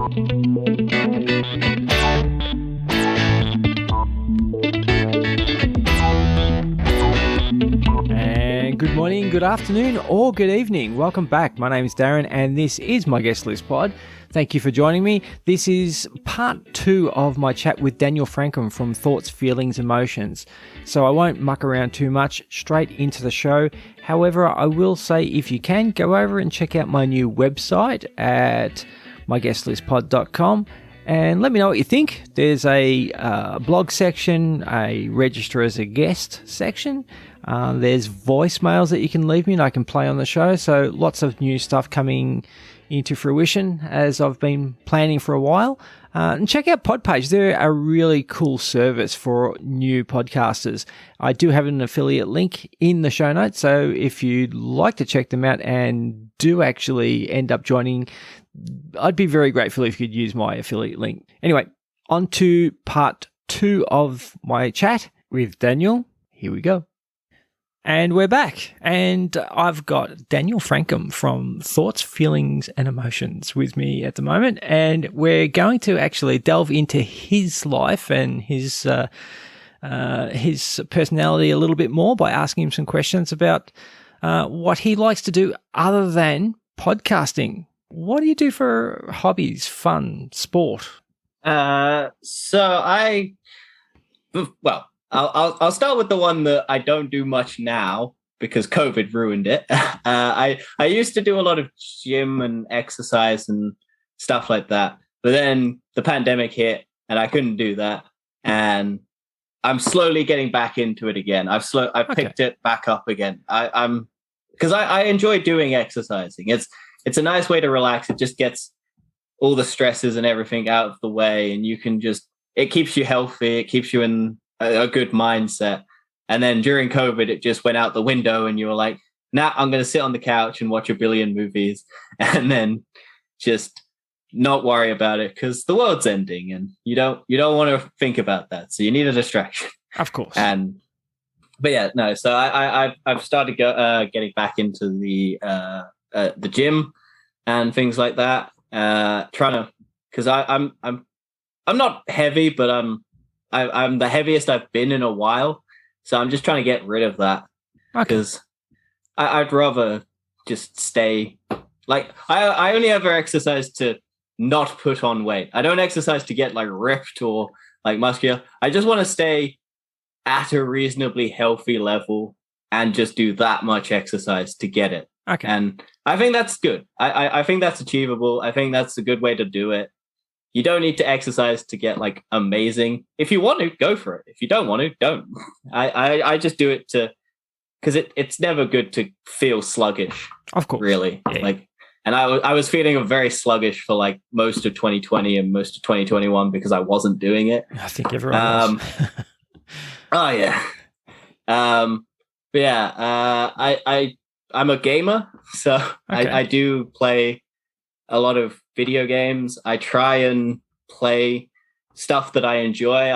And good morning, good afternoon, or good evening. Welcome back. My name is Darren, and this is my guest list pod. Thank you for joining me. This is part 2 of my chat with Daniel Frankom from Thoughts, Feelings, Emotions. So I won't muck around too much, straight into the show. However, I will say if you can, go over and check out my new website at myguestlistpod.com and let me know what you think. There's a blog section, a register as a guest section. There's voicemails that you can leave me and I can play on the show. So lots of new stuff coming into fruition as I've been planning for a while. And check out Podpage. They're a really cool service for new podcasters. I do have an affiliate link in the show notes. So if you'd like to check them out and do actually end up joining, I'd be very grateful if you could use my affiliate link. Anyway, on to part 2 of my chat with Daniel. Here we go. And we're back, and I've got Daniel Frankom from Thoughts, Feelings and Emotions with me at the moment, and we're going to actually delve into his life and his personality a little bit more by asking him some questions about what he likes to do other than podcasting. What do you do for hobbies, fun, sport? I'll start with the one that I don't do much now because COVID ruined it. I used to do a lot of gym and exercise and stuff like that, but then the pandemic hit and I couldn't do that. And I'm slowly getting back into it again. I've picked it back up again. Because I enjoy doing exercising. It's a nice way to relax. It just gets all the stresses and everything out of the way, and it keeps you healthy. It keeps you in a good mindset. And then during COVID, it just went out the window and you were like, nah, I'm going to sit on the couch and watch a billion movies and then just not worry about it because the world's ending and you don't want to think about that. So you need a distraction. Of course. So I've started getting back into the gym and things like that. Because I'm not heavy, but I'm the heaviest I've been in a while, so I'm just trying to get rid of that because I'd rather just stay. Like I only ever exercise to not put on weight. I don't exercise to get like ripped or like muscular. I just want to stay at a reasonably healthy level and just do that much exercise to get it. Okay, and I think that's good. I think that's achievable. I think that's a good way to do it. You don't need to exercise to get like amazing. If you want to, go for it. If you don't want to, don't. I just do it because it's never good to feel sluggish. Of course, really. Yeah. And I was feeling very sluggish for like most of 2020 and most of 2021 because I wasn't doing it. I think everyone was. Oh yeah. But yeah. I'm a gamer, so okay. I do play a lot of video games. I try and play stuff that I enjoy.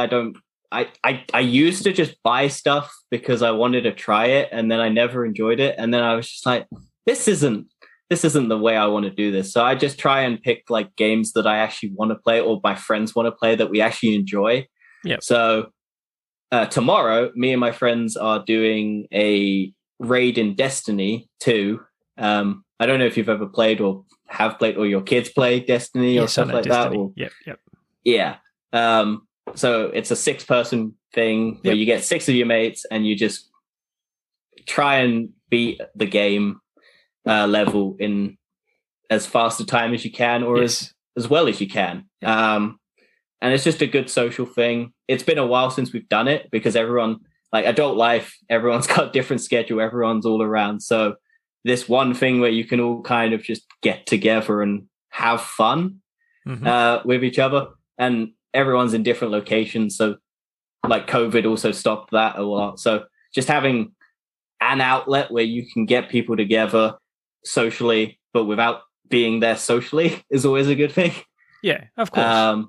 I used to just buy stuff because I wanted to try it, and then I never enjoyed it. And then I was just like, this isn't the way I want to do this. So I just try and pick like games that I actually want to play or my friends want to play that we actually enjoy. Yeah. So tomorrow, me and my friends are doing a raid in Destiny 2. I don't know if you've ever played or have played or your kids play Destiny or stuff like Destiny. that. Yep. Yeah. So it's a 6-person thing where you get 6 of your mates and you just try and beat the game level in as fast a time as you can or as well as you can. And it's just a good social thing. It's been a while since we've done it because everyone, like adult life, everyone's got different schedule. Everyone's all around. So this one thing where you can all kind of just get together and have fun with each other, and everyone's in different locations. So like COVID also stopped that a lot. So just having an outlet where you can get people together socially, but without being there socially is always a good thing. Yeah, of course.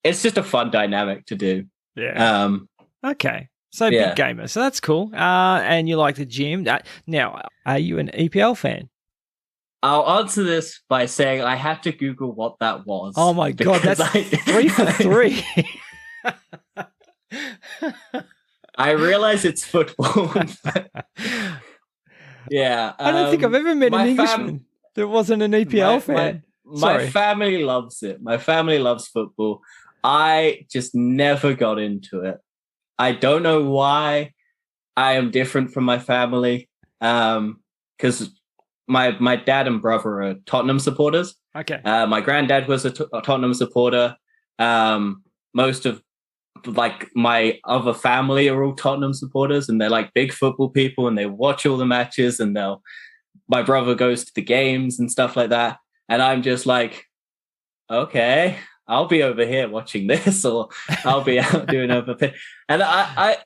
It's just a fun dynamic to do. Yeah. Okay. So big gamer. So that's cool. And you like the gym. Now, are you an EPL fan? I'll answer this by saying I had to Google what that was. Oh my God, that's 3 for 3. I realize it's football. Yeah. I don't think I've ever met an Englishman that wasn't an EPL fan. My family loves it. My family loves football. I just never got into it. I don't know why. I am different from my family. Because my dad and brother are Tottenham supporters. Okay. My granddad was a Tottenham supporter. Most of my other family are all Tottenham supporters, and they're like big football people, and they watch all the matches, and my brother goes to the games and stuff like that. And I'm just like, okay, I'll be over here watching this, or I'll be out doing other things. And I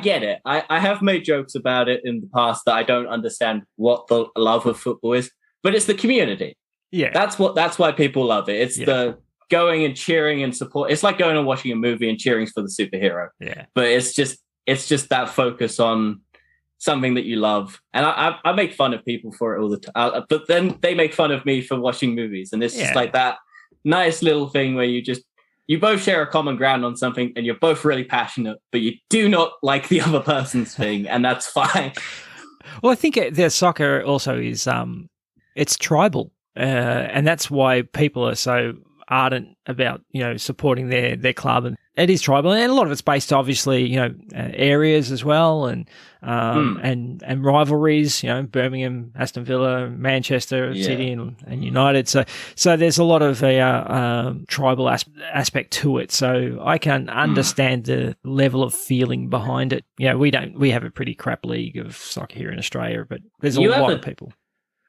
get it. I have made jokes about it in the past that I don't understand what the love of football is, but it's the community. Yeah. That's why people love it. It's the going and cheering and support. It's like going and watching a movie and cheering for the superhero. Yeah. But it's just that focus on something that you love. And I make fun of people for it all the time. But then they make fun of me for watching movies. And it's just like that nice little thing where you both share a common ground on something, and you're both really passionate, but you do not like the other person's thing, and that's fine. Well, I think the soccer also is it's tribal, and that's why people are so ardent about supporting their club, and it is tribal, and a lot of it's based obviously areas as well, and rivalries, Birmingham, Aston Villa, Manchester City, and United. So there's a lot of tribal aspect to it. So I can understand the level of feeling behind it. We have a pretty crap league of soccer here in Australia, but there's a lot of people.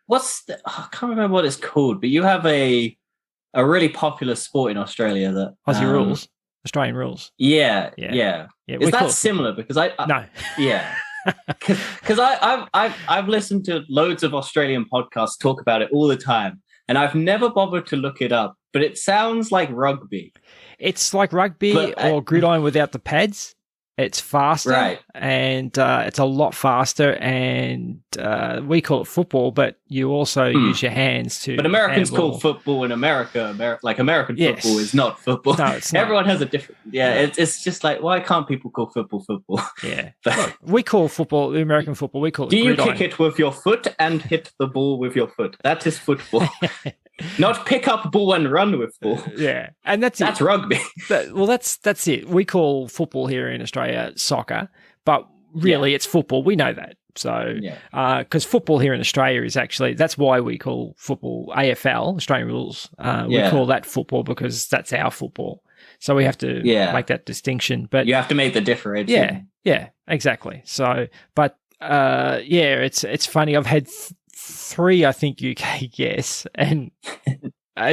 I can't remember what it's called, but you have a really popular sport in Australia that Aussie rules, Australian rules. Yeah. Is that similar? Because no. Yeah. Because I've listened to loads of Australian podcasts talk about it all the time, and I've never bothered to look it up. But it sounds like rugby. It's like rugby or gridiron without the pads. It's faster, right? And it's a lot faster, and we call it football, but you also use your hands to. But Americans handball. call football in America, American football is not football. No, it's not. Everyone has a different. It's just like, why can't people call football? Yeah, look, we call football the American football. We call it. Do you gridiron. kick it with your foot and hit the ball with your foot? That is football. Not pick up ball and run with ball. Yeah, and that's rugby. That's it. We call football here in Australia soccer, but really it's football. We know that. So, because football here in Australia is actually, that's why we call football AFL, Australian rules. We call that football because that's our football. So we have to make that distinction. But you have to make the difference. Yeah, exactly. So, but it's funny. I've had 3, I think, UK guests, and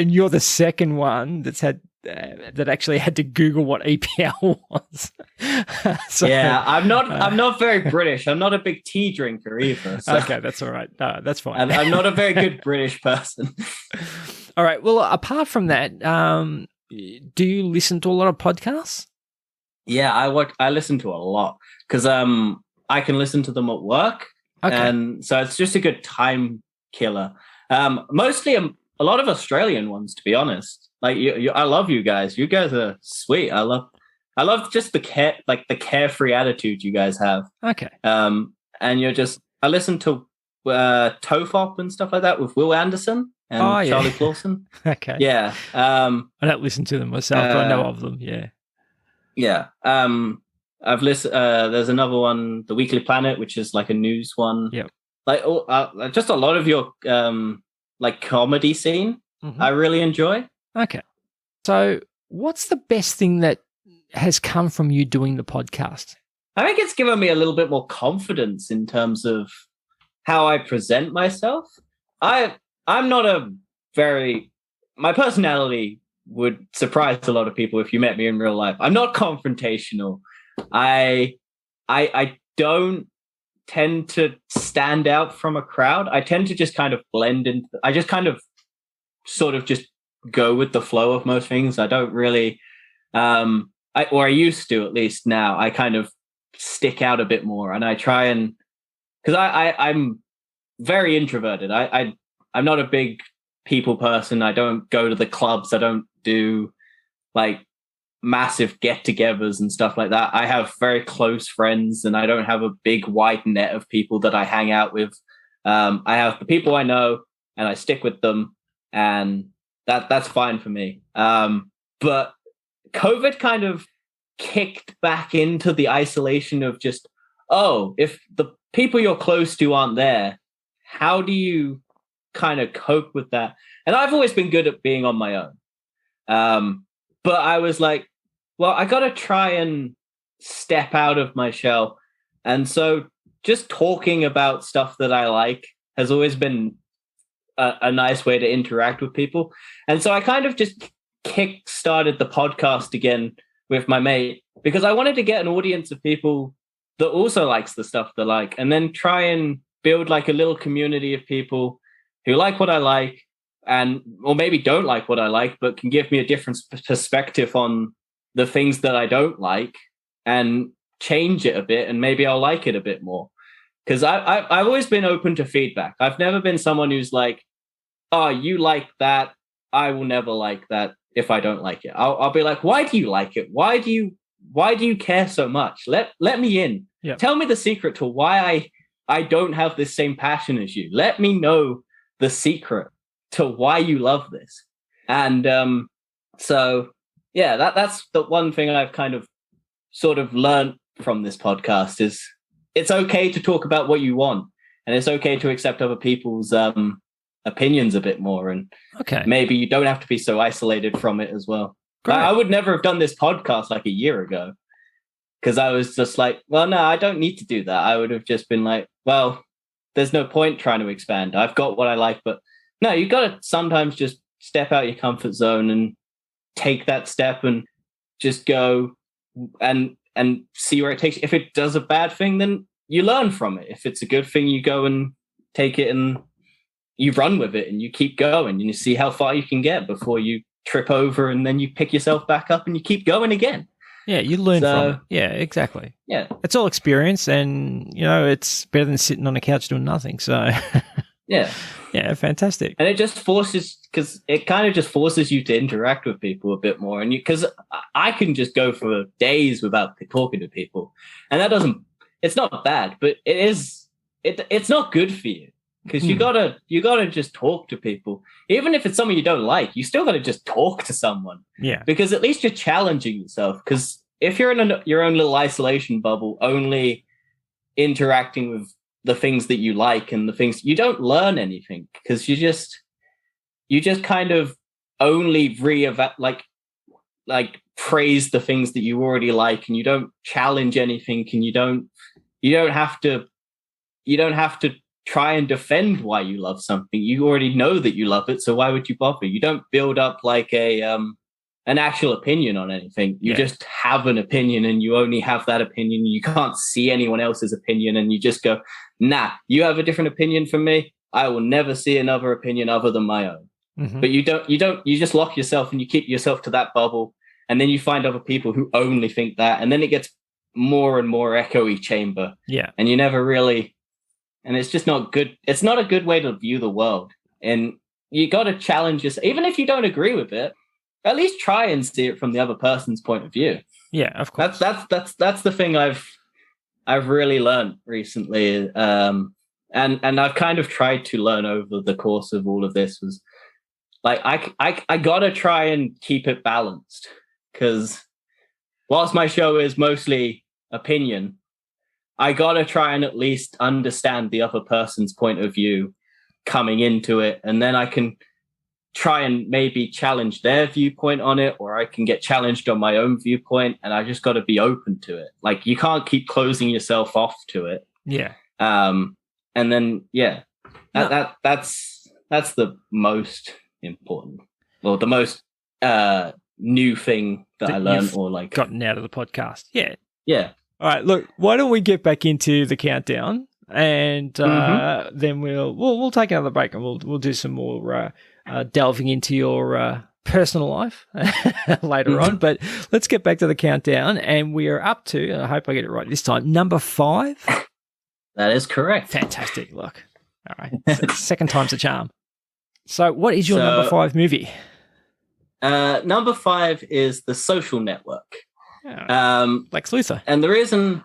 you're the second one that's had that actually had to Google what EPL was. I'm not very British. I'm not a big tea drinker either. So. Okay, that's all right. No, that's fine. I'm not a very good British person. All right. Well, apart from that, do you listen to a lot of podcasts? Yeah, I listen to a lot because I can listen to them at work. Okay. And so it's just a good time killer. Mostly a lot of Australian ones, to be honest. Like I love you guys. You guys are sweet. I love just the carefree attitude you guys have. Okay. And I listen to Tofop and stuff like that with Will Anderson and Charlie Clausen. Okay. Yeah. I don't listen to them myself, but I know of them. Yeah. Yeah. I've listened. There's another one, The Weekly Planet, which is like a news one. Yep. Like just a lot of your comedy scene. I really enjoy. Okay. So, what's the best thing that has come from you doing the podcast? I think it's given me a little bit more confidence in terms of how I present myself. I'm not my personality would surprise a lot of people if you met me in real life. I'm not confrontational. I don't tend to stand out from a crowd. I tend to just kind of blend in. I just kind of sort of just go with the flow of most things. I don't really, I used to, at least. Now I kind of stick out a bit more, and I try and, because I'm very introverted. I'm not a big people person. I don't go to the clubs. I don't do like massive get-togethers and stuff like that. I have very close friends, and I don't have a big wide net of people that I hang out with. I have the people I know, and I stick with them, and that's fine for me. But COVID kind of kicked back into the isolation of just, oh, if the people you're close to aren't there, how do you kind of cope with that? And I've always been good at being on my own. But I was like, well, I got to try and step out of my shell. And so just talking about stuff that I like has always been a nice way to interact with people. And so I kind of just kick-started the podcast again with my mate, because I wanted to get an audience of people that also likes the stuff they like, and then try and build like a little community of people who like what I like, and or maybe don't like what I like, but can give me a different perspective on the things that I don't like, and change it a bit, and maybe I'll like it a bit more. Because I've always been open to feedback. I've never been someone who's like, oh, you like that, I will never like that if I don't like it. I'll be like, why do you like it? Why do you care so much? Let me in. Yep. Tell me the secret to why I don't have this same passion as you. Let me know the secret to why you love this. And so yeah, that's the one thing I've kind of sort of learned from this podcast is it's okay to talk about what you want, and it's okay to accept other people's opinions a bit more, and maybe you don't have to be so isolated from it as well. I would never have done this podcast like a year ago, because I was just like, well, no, I don't need to do that. I would have just been like, well, there's no point trying to expand. I've got what I like. But no, you got to sometimes just step out your comfort zone and take that step and just go and see where it takes you. If it does a bad thing, then you learn from it. If it's a good thing, you go and take it and you run with it and you keep going and you see how far you can get before you trip over, and then you pick yourself back up and you keep going again. Yeah, you learn from it. Yeah, exactly. Yeah. It's all experience, and, it's better than sitting on a couch doing nothing. So, yeah. Yeah, fantastic. And it just forces, because it kind of just forces you to interact with people a bit more. And because I can just go for days without talking to people, and it's not bad, but it's not good for you. Because you gotta just talk to people, even if it's someone you don't like. You still gotta just talk to someone. Yeah. Because at least you're challenging yourself. Because if you're in your own little isolation bubble, only interacting with the things that you like and the things, you don't learn anything. Because you just kind of only praise the things that you already like, and you don't challenge anything, and you don't have to try and defend why you love something. You already know that you love it, so why would you bother? You don't build up like an actual opinion on anything. You just have an opinion, and you only have that opinion. You can't see anyone else's opinion, and you just go, nah, you have a different opinion from me, I will never see another opinion other than my own. Mm-hmm. But you just lock yourself, and you keep yourself to that bubble, and then you find other people who only think that, and then it gets more and more echoey chamber. Yeah. And you never really... And it's just not good. It's not a good way to view the world. And you got to challenge yourself. Even if you don't agree with it, at least try and see it from the other person's point of view. Yeah, of course. That's the thing I've really learned recently. And I've kind of tried to learn over the course of all of this was like, I got to try and keep it balanced, because whilst my show is mostly opinion, I got to try and at least understand the other person's point of view coming into it. And then I can try and maybe challenge their viewpoint on it, or I can get challenged on my own viewpoint. And I just got to be open to it. Like, you can't keep closing yourself off to it. Yeah. And then, that's the most important, or the most new thing that I learned, or like gotten out of the podcast. Yeah. Yeah. All right, look, why don't we get back into the countdown, and then we'll take another break, and we'll do some more delving into your personal life later on. But let's get back to the countdown, and we are up to, I hope I get it right this time, number 5. That is correct. Fantastic. Look, all right, second time's a charm. So what is your number 5 movie? Number 5 is The Social Network. Lex Luthor. And the reason,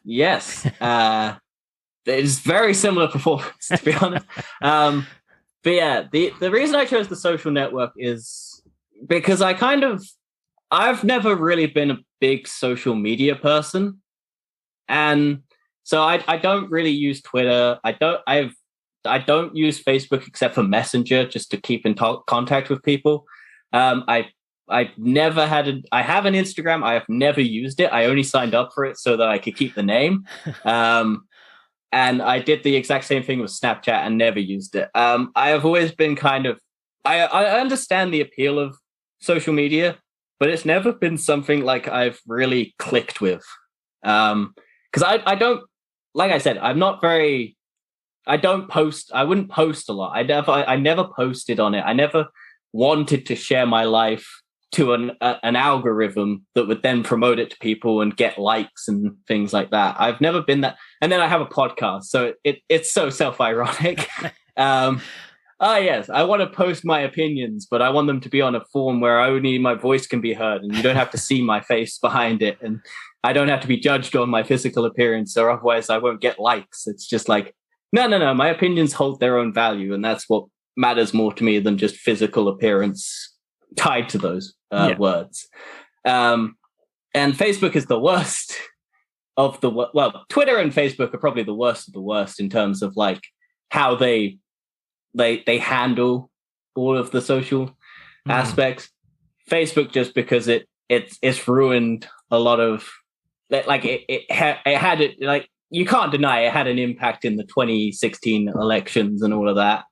yes, it's very similar performance, to be honest. But yeah, the reason I chose The Social Network is because I've never really been a big social media person. And so I don't really use Twitter. I don't use Facebook except for Messenger, just to keep in contact with people. I never had I have an Instagram. I have never used it. I only signed up for it so that I could keep the name. And I did the exact same thing with Snapchat and never used it. I have always been I understand the appeal of social media, but it's never been something like I've really clicked with. Because I don't, like I said, I'm not very, I don't post, I wouldn't post a lot. I never posted on it. I never wanted to share my life to an algorithm that would then promote it to people and get likes and things like that. I've never been that. And then I have a podcast, so it's so self-ironic. Yes, I want to post my opinions, but I want them to be on a form where only my voice can be heard and you don't have to see my face behind it. And I don't have to be judged on my physical appearance, or otherwise I won't get likes. It's just like, no, my opinions hold their own value. And that's what matters more to me than just physical appearance tied to those words. And Facebook is the worst of the well, Twitter and Facebook are probably the worst of the worst in terms of like how they handle all of the social aspects. Facebook, just because it's ruined a lot of, like it had it, like, you can't deny it had an impact in the 2016 elections and all of that.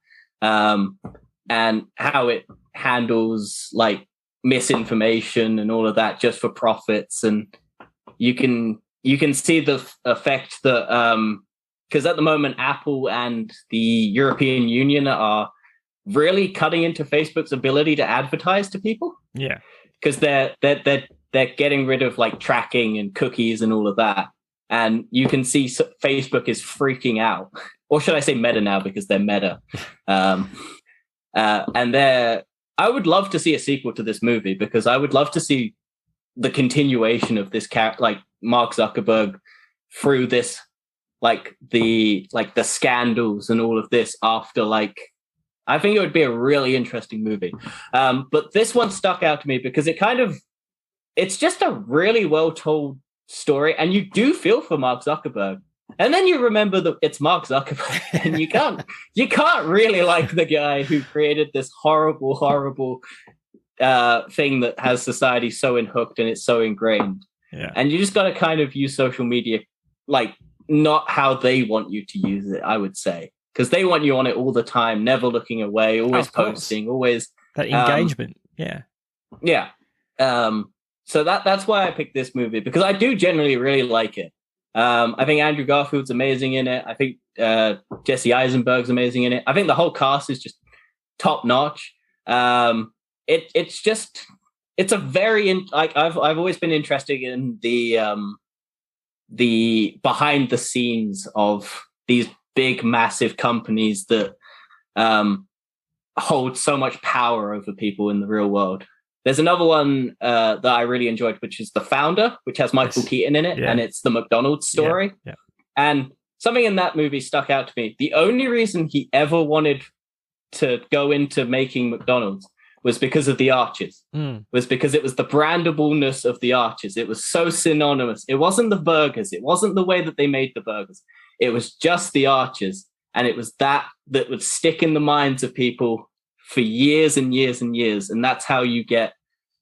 And how it handles like misinformation and all of that just for profits. And you can see the effect that, because at the moment, Apple and the European Union are really cutting into Facebook's ability to advertise to people. Yeah, because they're getting rid of like tracking and cookies and all of that, and you can see Facebook is freaking out, or should I say Meta now, because they're Meta. And I would love to see a sequel to this movie, because I would love to see the continuation of this like Mark Zuckerberg through this. Like the scandals and all of this after, like, I think it would be a really interesting movie. But this one stuck out to me because it's just a really well told story, and you do feel for Mark Zuckerberg. And then you remember that it's Mark Zuckerberg, and you can't really like the guy who created this horrible thing that has society so unhooked and it's so ingrained. Yeah. And you just got to kind of use social media like not how they want you to use it, I would say, because they want you on it all the time, never looking away, always posting, always that engagement. Yeah. So that's why I picked this movie, because I do generally really like it. I think Andrew Garfield's amazing in it. I think Jesse Eisenberg's amazing in it. I think the whole cast is just top notch. It's a very like I've always been interested in the behind the scenes of these big, massive companies that hold so much power over people in the real world. There's another one that I really enjoyed, which is The Founder, which has Michael Keaton in it, and it's the McDonald's story. Yeah. And something in that movie stuck out to me. The only reason he ever wanted to go into making McDonald's was because of the arches, was because it was the brandableness of the arches. It was so synonymous. It wasn't the burgers. It wasn't the way that they made the burgers. It was just the arches. And it was that would stick in the minds of people for years and years and years. And that's how you get,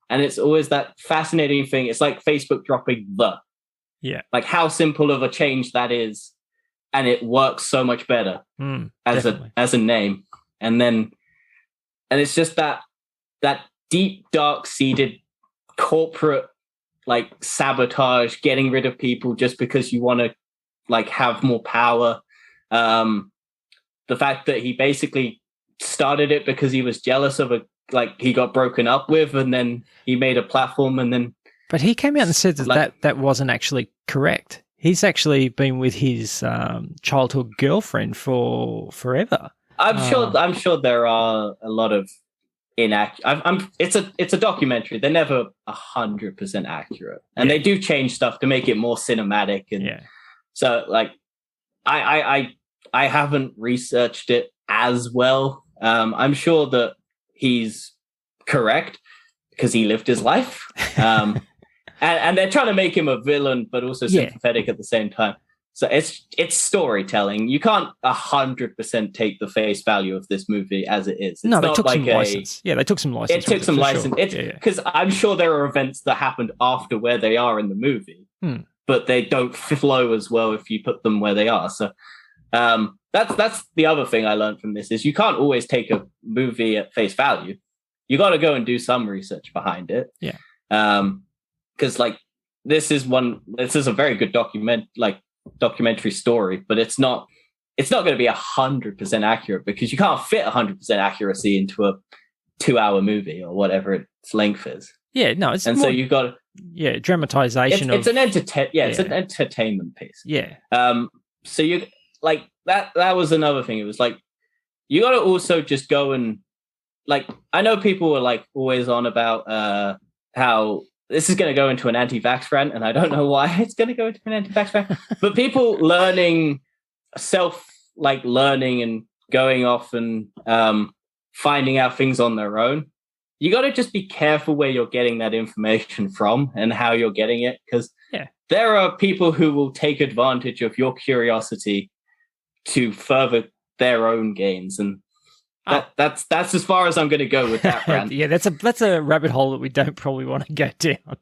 and it's always that fascinating thing. It's like Facebook dropping like how simple of a change that is. And it works so much better as a name. And it's just that deep, dark-seated corporate like sabotage, getting rid of people just because you want to like have more power. The fact that he basically started it because he was jealous of he got broken up with, and then he made a platform, and then. But he came out and said that wasn't actually correct. He's actually been with his childhood girlfriend for forever. I'm sure there are a lot of inaccurate. It's a documentary. They're never 100% accurate, and they do change stuff to make it more cinematic. And so, like, I haven't researched it as well. I'm sure that he's correct because he lived his life. And they're trying to make him a villain, but also sympathetic at the same time. So it's storytelling. You can't 100% take the face value of this movie as it is. It's no, they not took like some license. Yeah, they took some license. It took some license. Sure. It's because I'm sure there are events that happened after where they are in the movie, but they don't flow as well if you put them where they are. So that's the other thing I learned from this is you can't always take a movie at face value. You got to go and do some research behind it. Yeah. Because like this is a very good documentary story, but it's not going to be 100% accurate because you can't fit 100% accuracy into a 2-hour movie or whatever its length is. Yeah, no, it's and more, so you've got dramatization. It's an entertainment piece. Yeah. So you like that was another thing. It was like you got to also just go and like I know people were like always on about how this is going to go into an anti-vax rant, and I don't know why it's going to go into an anti-vax rant. But people learning and going off and finding out things on their own. You got to just be careful where you're getting that information from and how you're getting it, because there are people who will take advantage of your curiosity to further their own gains, and that's as far as I'm going to go with that rant. Yeah, that's a rabbit hole that we don't probably want to go down.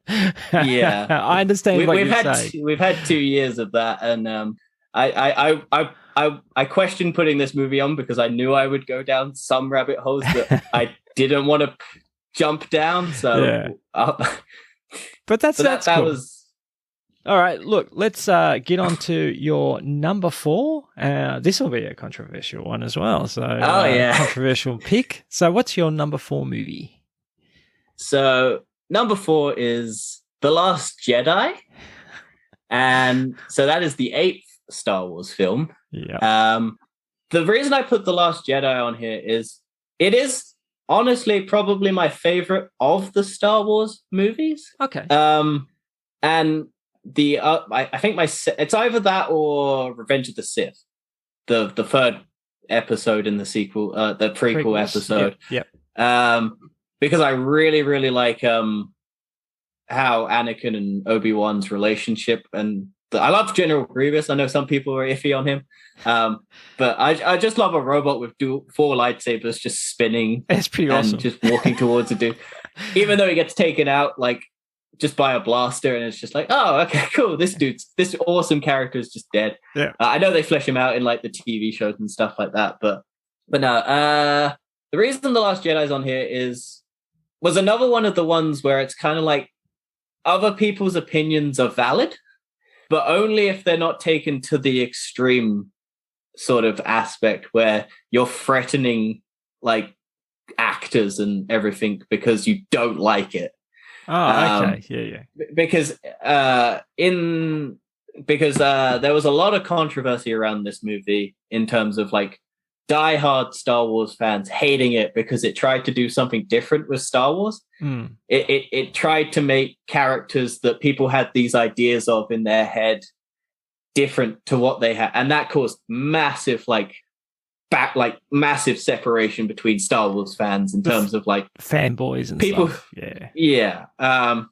Yeah, I understand what you're saying. We've had 2 years of that, and I questioned putting this movie on because I knew I would go down some rabbit holes that I didn't want to jump down. So, but that cool. was. All right, look, let's get on to your number 4. This will be a controversial one as well. So, controversial pick. So, what's your number 4 movie? So, number 4 is The Last Jedi. And so that is the 8th Star Wars film. Yeah. The reason I put The Last Jedi on here is it is honestly probably my favorite of the Star Wars movies. Okay. And I think it's either that or Revenge of the Sith, the third episode in the sequel, the prequel episode. Yep. Because I really, really like how Anakin and Obi-Wan's relationship, and I love General Grievous. I know some people are iffy on him, but I just love a robot with 4 lightsabers just spinning. It's pretty awesome. And just walking towards a dude, even though he gets taken out like just by a blaster, and it's just like, oh, okay, cool. This awesome character is just dead. Yeah, I know they flesh him out in like the TV shows and stuff like that, but no. The reason The Last Jedi's on here was another one of the ones where it's kind of like other people's opinions are valid, but only if they're not taken to the extreme sort of aspect where you're threatening like actors and everything because you don't like it. Oh, okay. Yeah. Because there was a lot of controversy around this movie in terms of like diehard Star Wars fans hating it because it tried to do something different with Star Wars. It tried to make characters that people had these ideas of in their head different to what they had, and that caused massive massive separation between Star Wars fans in terms of like fanboys and people. Stuff.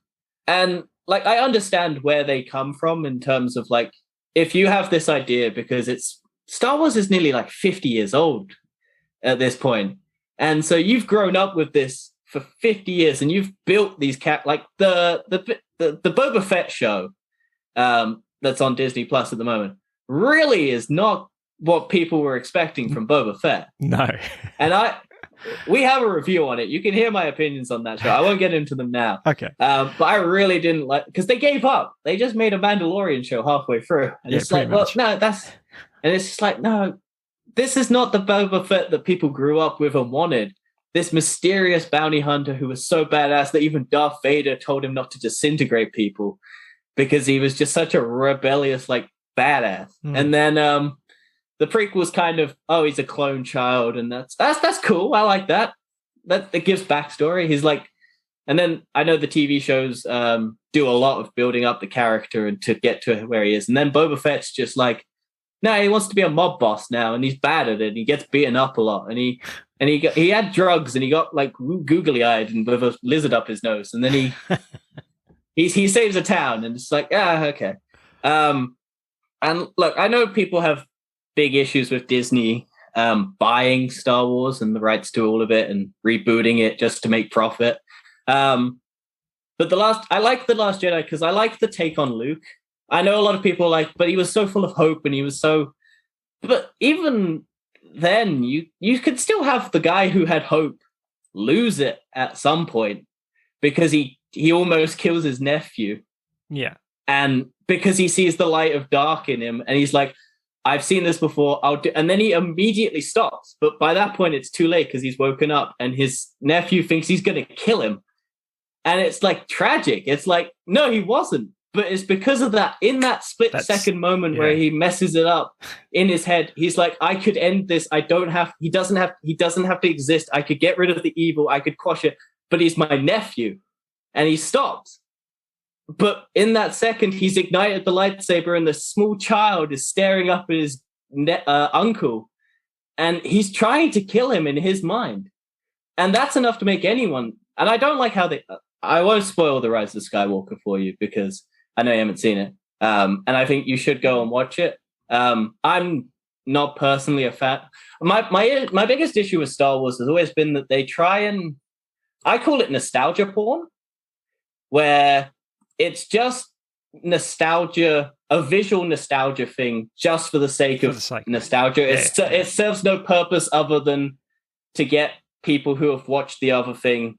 And like I understand where they come from in terms of like if you have this idea, because Star Wars is nearly like 50 years old at this point, and so you've grown up with this for 50 years, and you've built these like the Boba Fett show that's on Disney Plus at the moment really is not what people were expecting from Boba Fett. No. And we have a review on it. You can hear my opinions on that show. I won't get into them now. Okay. But I really didn't like, because they gave up. They just made a Mandalorian show halfway through. And it's like, much. Well, no, and it's just like, no, this is not the Boba Fett that people grew up with and wanted. This mysterious bounty hunter who was so badass that even Darth Vader told him not to disintegrate people because he was just such a rebellious, like, badass. And then the prequel's kind of, oh, he's a clone child, and that's cool. I like that. That gives backstory. He's like, and then I know the TV shows do a lot of building up the character and to get to where he is. And then Boba Fett's just like, no, he wants to be a mob boss now, and he's bad at it. And he gets beaten up a lot, and he had drugs, and he got like googly eyed and with a lizard up his nose, and then he saves a town, and it's like, okay. And look, I know people have big issues with Disney buying Star Wars and the rights to all of it and rebooting it just to make profit. But I like The Last Jedi because I like the take on Luke. I know a lot of people but he was so full of hope, and he was so. But even then, you could still have the guy who had hope lose it at some point because he almost kills his nephew. Yeah, and because he sees the light of dark in him, and he's like, I've seen this before, I'll do, and then he immediately stops. But by that point, it's too late because he's woken up, and his nephew thinks he's going to kill him. And it's like tragic. It's like, no, he wasn't. But it's because of that, in that split-second moment where he messes it up in his head, he's like, I could end this. He doesn't have to exist. I could get rid of the evil. I could quash it. But he's my nephew. And he stops. But in that second, he's ignited the lightsaber, and the small child is staring up at his uncle, and he's trying to kill him in his mind. And that's enough to make anyone. And I don't like how I won't spoil The Rise of Skywalker for you because I know you haven't seen it. And I think you should go and watch it. I'm not personally a fan. My biggest issue with Star Wars has always been that they try and, I call it nostalgia porn, where it's just nostalgia, a visual nostalgia thing, just for the sake of nostalgia. It serves no purpose other than to get people who have watched the other thing.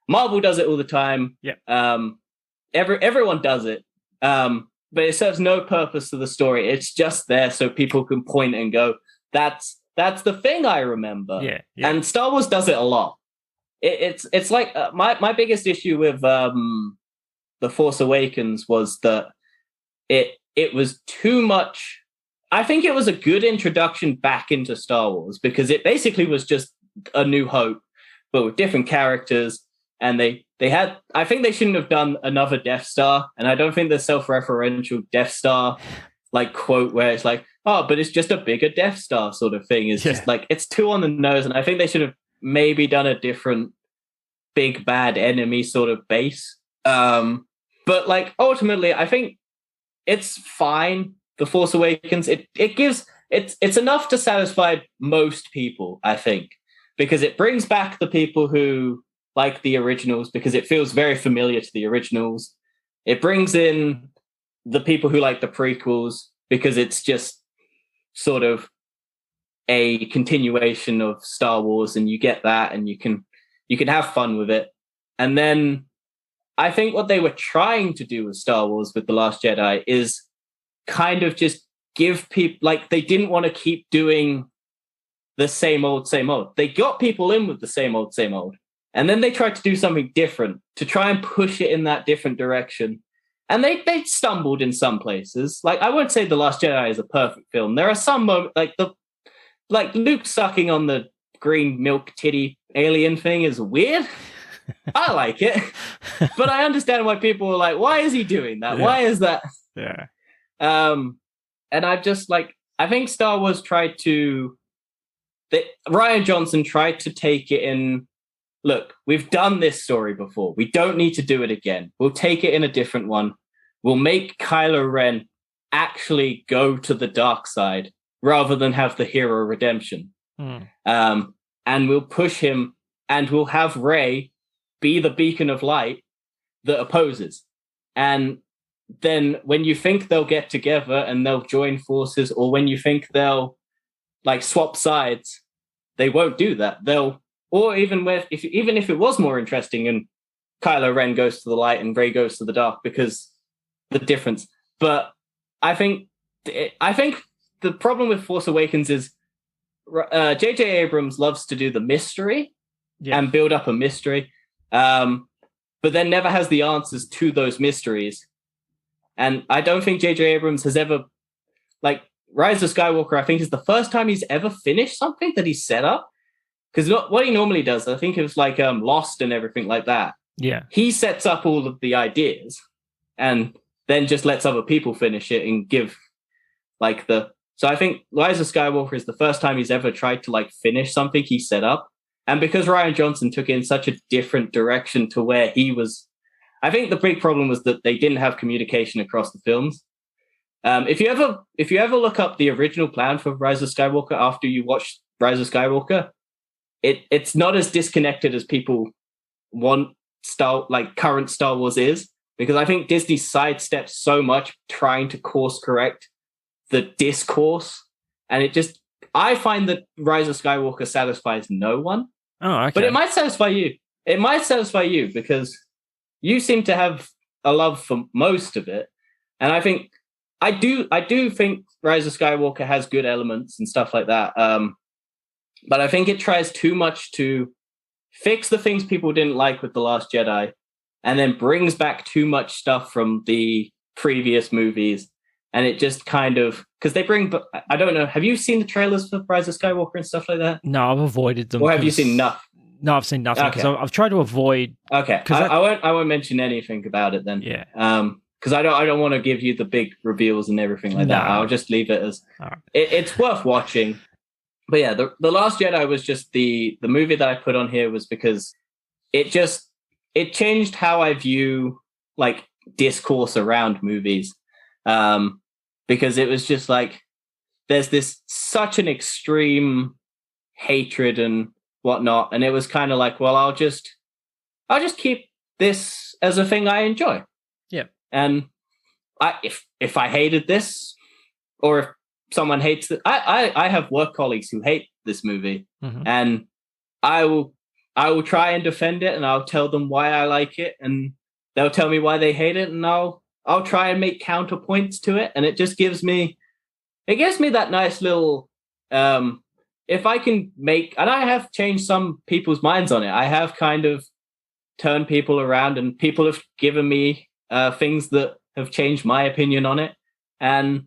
Marvel does it all the time. Yeah. Everyone does it. But it serves no purpose to the story. It's just there so people can point and go, that's the thing I remember. Yeah. And Star Wars does it a lot. It's like my biggest issue with The Force Awakens was that it was too much. I think it was a good introduction back into Star Wars because it basically was just A New Hope, but with different characters. And they had, I think they shouldn't have done another Death Star. And I don't think the self-referential Death Star like quote where it's like, oh, but it's just a bigger Death Star sort of thing is just like, it's too on the nose. And I think they should have maybe done a different big bad enemy sort of base. But like ultimately, I think it's fine. The Force Awakens, it's enough to satisfy most people, I think, because it brings back the people who like the originals because it feels very familiar to the originals. It brings in the people who like the prequels because it's just sort of a continuation of Star Wars, and you get that, and you can have fun with it. And then I think what they were trying to do with Star Wars with The Last Jedi is kind of just give people, like, they didn't want to keep doing the same old. They got people in with the same old. And then they tried to do something different to try and push it in that different direction. And they stumbled in some places. Like, I won't say The Last Jedi is a perfect film. There are some moments, like Luke sucking on the green milk titty alien thing is weird. I like it. But I understand why people are like, why is he doing that? Yeah. Why is that? Yeah. And I just I think Star Wars Rian Johnson tried to take it in, look, we've done this story before. We don't need to do it again. We'll take it in a different one. We'll make Kylo Ren actually go to the dark side rather than have the hero redemption. And we'll push him, and we'll have Rey be the beacon of light that opposes. And then when you think they'll get together and they'll join forces, or when you think they'll swap sides, they won't do that. Or even if it was more interesting and Kylo Ren goes to the light and Rey goes to the dark, because the difference. But I think the problem with Force Awakens is J.J. Abrams loves to do the mystery and build up a mystery, but then never has the answers to those mysteries. And I don't think J.J. Abrams has ever, Rise of Skywalker, I think, is the first time he's ever finished something that he set up. Because what he normally does, I think it was like Lost and everything like that. Yeah. He sets up all of the ideas and then just lets other people finish it and give like the... So I think Rise of Skywalker is the first time he's ever tried to like finish something he set up. And because Rian Johnson took it in such a different direction to where he was... I think the big problem was that they didn't have communication across the films. If you ever look up the original plan for Rise of Skywalker after you watch Rise of Skywalker, it's not as disconnected as people want current Star Wars is, because I think Disney sidesteps so much trying to course correct the discourse, and I find that Rise of Skywalker satisfies no one. Oh, okay. But it might satisfy you. It might satisfy you because you seem to have a love for most of it, and I think I do think Rise of Skywalker has good elements and stuff like that. But I think it tries too much to fix the things people didn't like with The Last Jedi, and then brings back too much stuff from the previous movies. And it just kind of... Because they bring... I don't know. Have you seen the trailers for Rise of Skywalker and stuff like that? No, I've avoided them. Or have you seen enough? No, I've seen nothing. Okay. I've tried to avoid... Okay. I won't mention anything about it then. Yeah. Because I don't want to give you the big reveals and everything like that. I'll just leave it as... Right. It's worth watching. But yeah, the Last Jedi was just the movie that I put on here was because it changed how I view like discourse around movies. Because it was just like there's this such an extreme hatred and whatnot, and it was kind of like, well, I'll just keep this as a thing I enjoy. Yeah. And if I hated this, or if someone hates it, I have work colleagues who hate this movie, and I will try and defend it, and I'll tell them why I like it, and they'll tell me why they hate it, and I'll try and make counterpoints to it, and it just gives me that nice little if I can make... And I have changed some people's minds on it. I have kind of turned people around, and people have given me things that have changed my opinion on it. And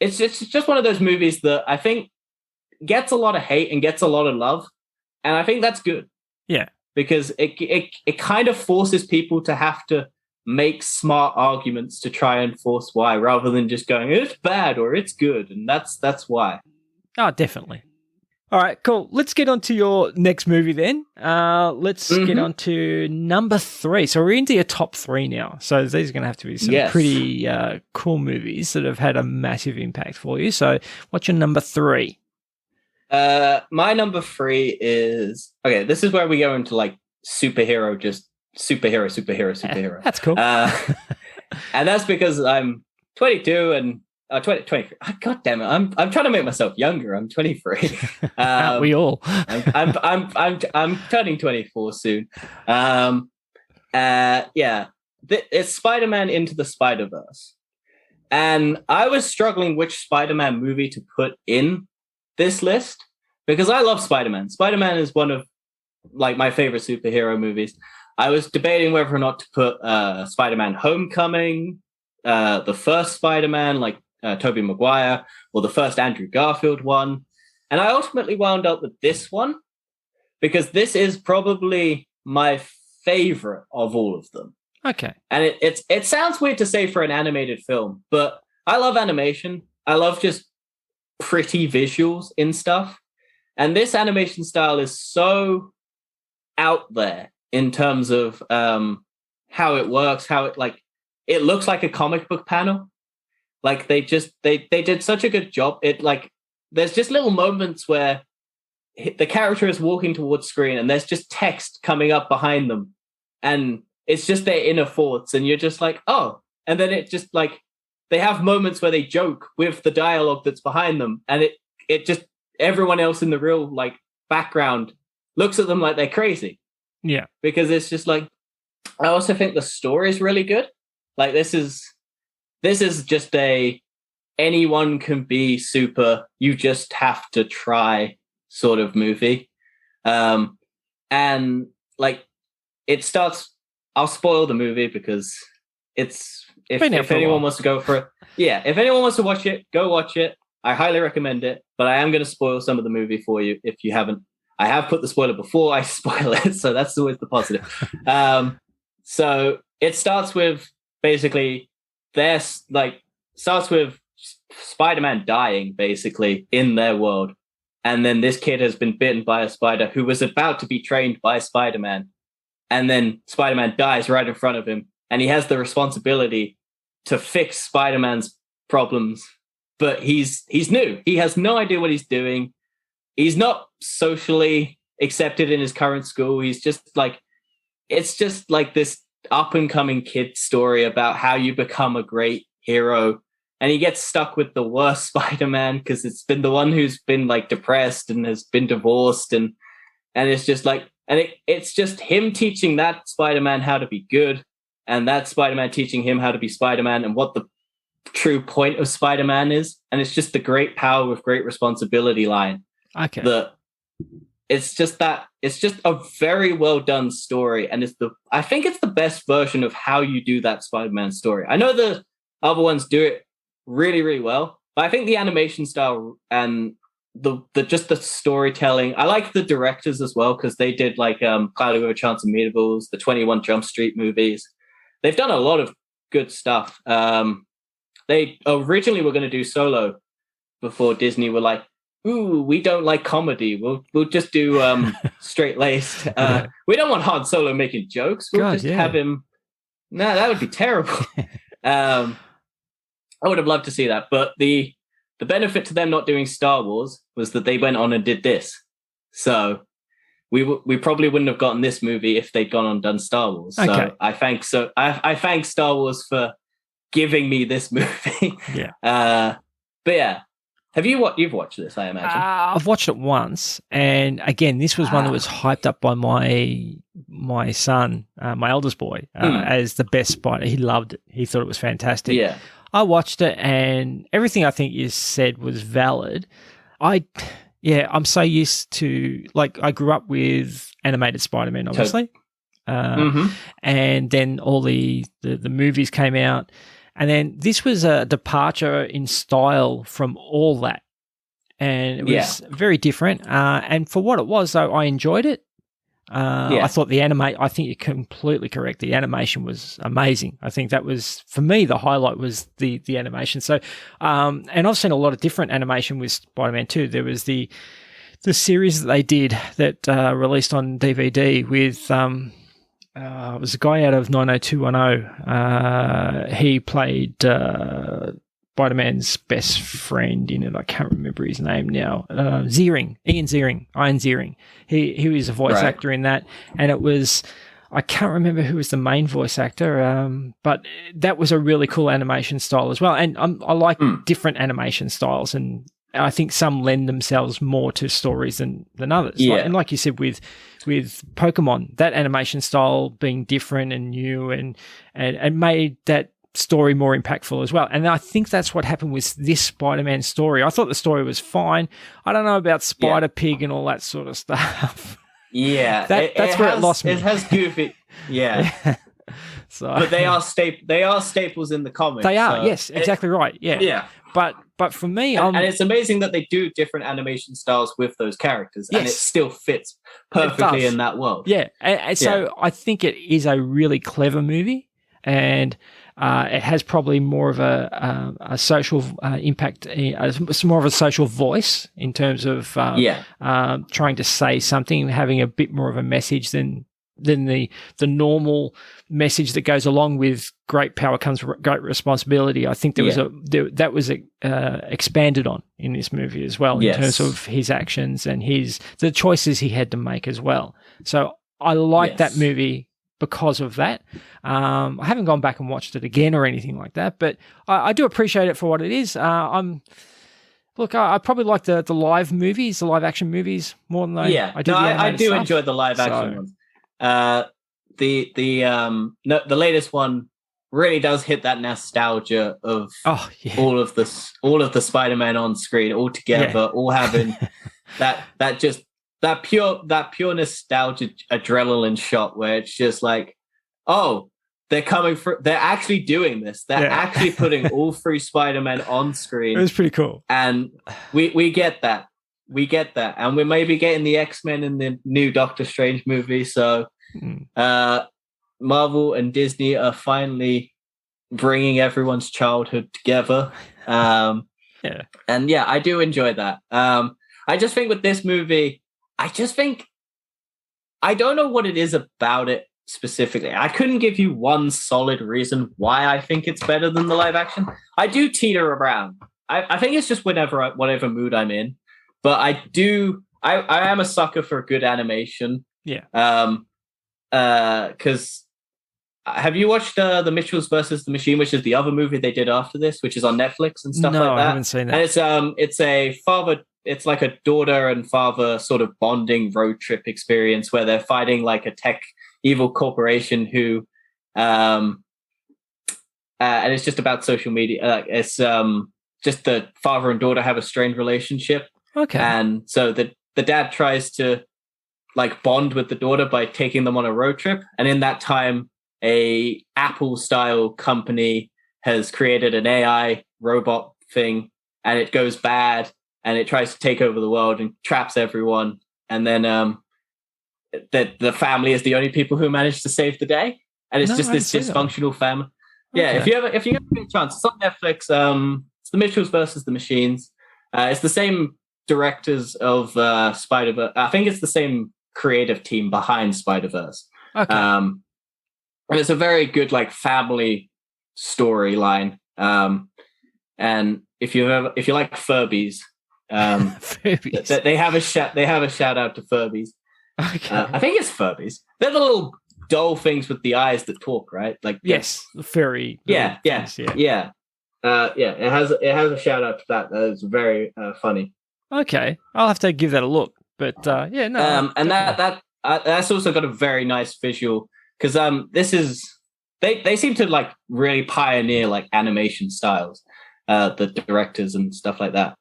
it's just one of those movies that I think gets a lot of hate and gets a lot of love. And I think that's good. Yeah. Because it kind of forces people to have to make smart arguments to try and force why, rather than just going, it's bad or it's good. And that's why. Oh, definitely. All right, cool. Let's get on to your next movie then. Let's get on to number 3. So we're into your top 3 now. So these are going to have to be some pretty cool movies that have had a massive impact for you. So what's your number 3? My number 3 is... Okay, this is where we go into like superhero. That's cool. And that's because I'm 22 and 23. God damn it! I'm trying to make myself younger. I'm 23. We all. I'm turning 24 soon. It's Spider-Man Into the Spider-Verse, and I was struggling which Spider-Man movie to put in this list because I love Spider-Man. Spider-Man is one of like my favorite superhero movies. I was debating whether or not to put Spider-Man Homecoming, the first Spider-Man, like Tobey Maguire, or the first Andrew Garfield one. And I ultimately wound up with this one because this is probably my favorite of all of them. Okay. And it sounds weird to say for an animated film, but I love animation. I love just pretty visuals in stuff. And this animation style is so out there in terms of how it works, how it looks like a comic book panel. Like they did such a good job. There's just little moments where the character is walking towards screen and there's just text coming up behind them, and it's just their inner thoughts, and you're just like, oh. And then it just like they have moments where they joke with the dialogue that's behind them, and it just everyone else in the real like background looks at them like they're crazy. Yeah, because it's just like, I also think the story is really good. Like this is just anyone can be super, you just have to try sort of movie. And like it starts, I'll spoil the movie because it's if anyone wants to go for it. Yeah, if anyone wants to watch it, go watch it. I highly recommend it, but I am going to spoil some of the movie for you if you haven't. I have put the spoiler before I spoil it, so that's always the positive. So it starts with basically starts with Spider-Man dying basically in their world. And then this kid has been bitten by a spider who was about to be trained by Spider-Man. And then Spider-Man dies right in front of him. And he has the responsibility to fix Spider-Man's problems. But he's new. He has no idea what he's doing. He's not socially accepted in his current school. He's just like, it's just like this up-and-coming kid story about how you become a great hero. And he gets stuck with the worst Spider-Man because it's been the one who's been like depressed and has been divorced. And it's just like, it's just him teaching that Spider-Man how to be good. And that Spider-Man teaching him how to be Spider-Man and what the true point of Spider-Man is. And it's just the great power with great responsibility line. Okay. It's just a very well done story. And I think it's the best version of how you do that Spider-Man story. I know the other ones do it really, really well, but I think the animation style and the storytelling, I like the directors as well, because they did like Cloudy with a Chance of Meatables, the 21 Jump Street movies. They've done a lot of good stuff. They originally were going to do Solo before Disney were like, ooh, we don't like comedy. We'll just do straight laced. We don't want Han Solo making jokes. We'll have him. No, that would be terrible. I would have loved to see that, but the benefit to them not doing Star Wars was that they went on and did this. So we probably wouldn't have gotten this movie if they'd gone on and done Star Wars. So I thank Star Wars for giving me this movie. Yeah. But yeah. You've watched this, I imagine? I've watched it once, and again, this was one that was hyped up by my son, my eldest boy, as the best Spider. He loved it. He thought it was fantastic. Yeah. I watched it, and everything I think you said was valid. I'm so used to, like, I grew up with animated Spider-Man, obviously, and then all the movies came out. And then this was a departure in style from all that. And it was very different. And for what it was, though, I enjoyed it. I thought I think you're completely correct. The animation was amazing. I think that was, for me, the highlight was the animation. So, and I've seen a lot of different animation with Spider-Man 2. There was the series that they did that released on DVD with... it was a guy out of 90210. He played Spider-Man's best friend in it. I can't remember his name now. Ian Ziering. He was a voice actor in that, and it was, I can't remember who was the main voice actor, but that was a really cool animation style as well. And I like different animation styles, and I think some lend themselves more to stories than others. Yeah. Like you said with Pokemon, that animation style being different and new and made that story more impactful as well. And I think that's what happened with this Spider-Man story. I thought the story was fine. I don't know about Spider-Pig and all that sort of stuff. Yeah. That's where it lost me. It has goofy. Yeah. So, but they are staples in the comics. They are, yes, exactly right. Yeah. Yeah. But for me, and it's amazing that they do different animation styles with those characters, and it still fits perfectly in that world. Yeah, and so I think it is a really clever movie, and it has probably more of a social impact, it's more of a social voice in terms of trying to say something, having a bit more of a message than the normal message that goes along with great power comes great responsibility. I think that was expanded on in this movie as well, in terms of his actions and the choices he had to make as well. So I like that movie because of that. I haven't gone back and watched it again or anything like that, but I do appreciate it for what it is. I probably like the live movies, the live action movies more than I do the animated I do stuff. enjoy the live action ones. The latest one really does hit that nostalgia of all of the Spider-Man on screen all together, all having that pure nostalgia adrenaline shot where it's just like, oh, they're coming for. They're actually doing this. They're actually putting all 3 Spider-Men on screen. It was pretty cool, and we get that. We get that, and we're maybe getting the X-Men in the new Doctor Strange movie. So, Marvel and Disney are finally bringing everyone's childhood together. And I do enjoy that. I just think with this movie, I don't know what it is about it specifically. I couldn't give you one solid reason why I think it's better than the live action. I do teeter around. I think it's just whatever mood I'm in. But I am a sucker for good animation. Yeah. Because have you watched the Mitchells versus the Machine, which is the other movie they did after this, which is on Netflix and stuff like that? No, I haven't seen that. And it's a father. It's like a daughter and father sort of bonding road trip experience where they're fighting like a tech evil corporation who, and it's just about social media. It's just the father and daughter have a strained relationship. Okay. And so the dad tries to like bond with the daughter by taking them on a road trip. And in that time, a Apple style company has created an AI robot thing, and it goes bad and it tries to take over the world and traps everyone. And then the family is the only people who manage to save the day. And it's just this dysfunctional family. Yeah. If you ever get a chance, it's on Netflix. It's the Mitchells versus the Machines. It's the same directors of Spider-Verse. I think it's the same creative team behind Spider-Verse. Okay. And it's a very good like family storyline. And if you like Furbies, Furbies. they have a shout out to Furbies. Okay. I think it's Furbies. They're the little doll things with the eyes that talk, right? Like yes, the furry. Yeah. It has a shout out to that. That is very funny. Okay, I'll have to give that a look. But and that's also got a very nice visual because this is they seem to like really pioneer like animation styles, the directors and stuff like that,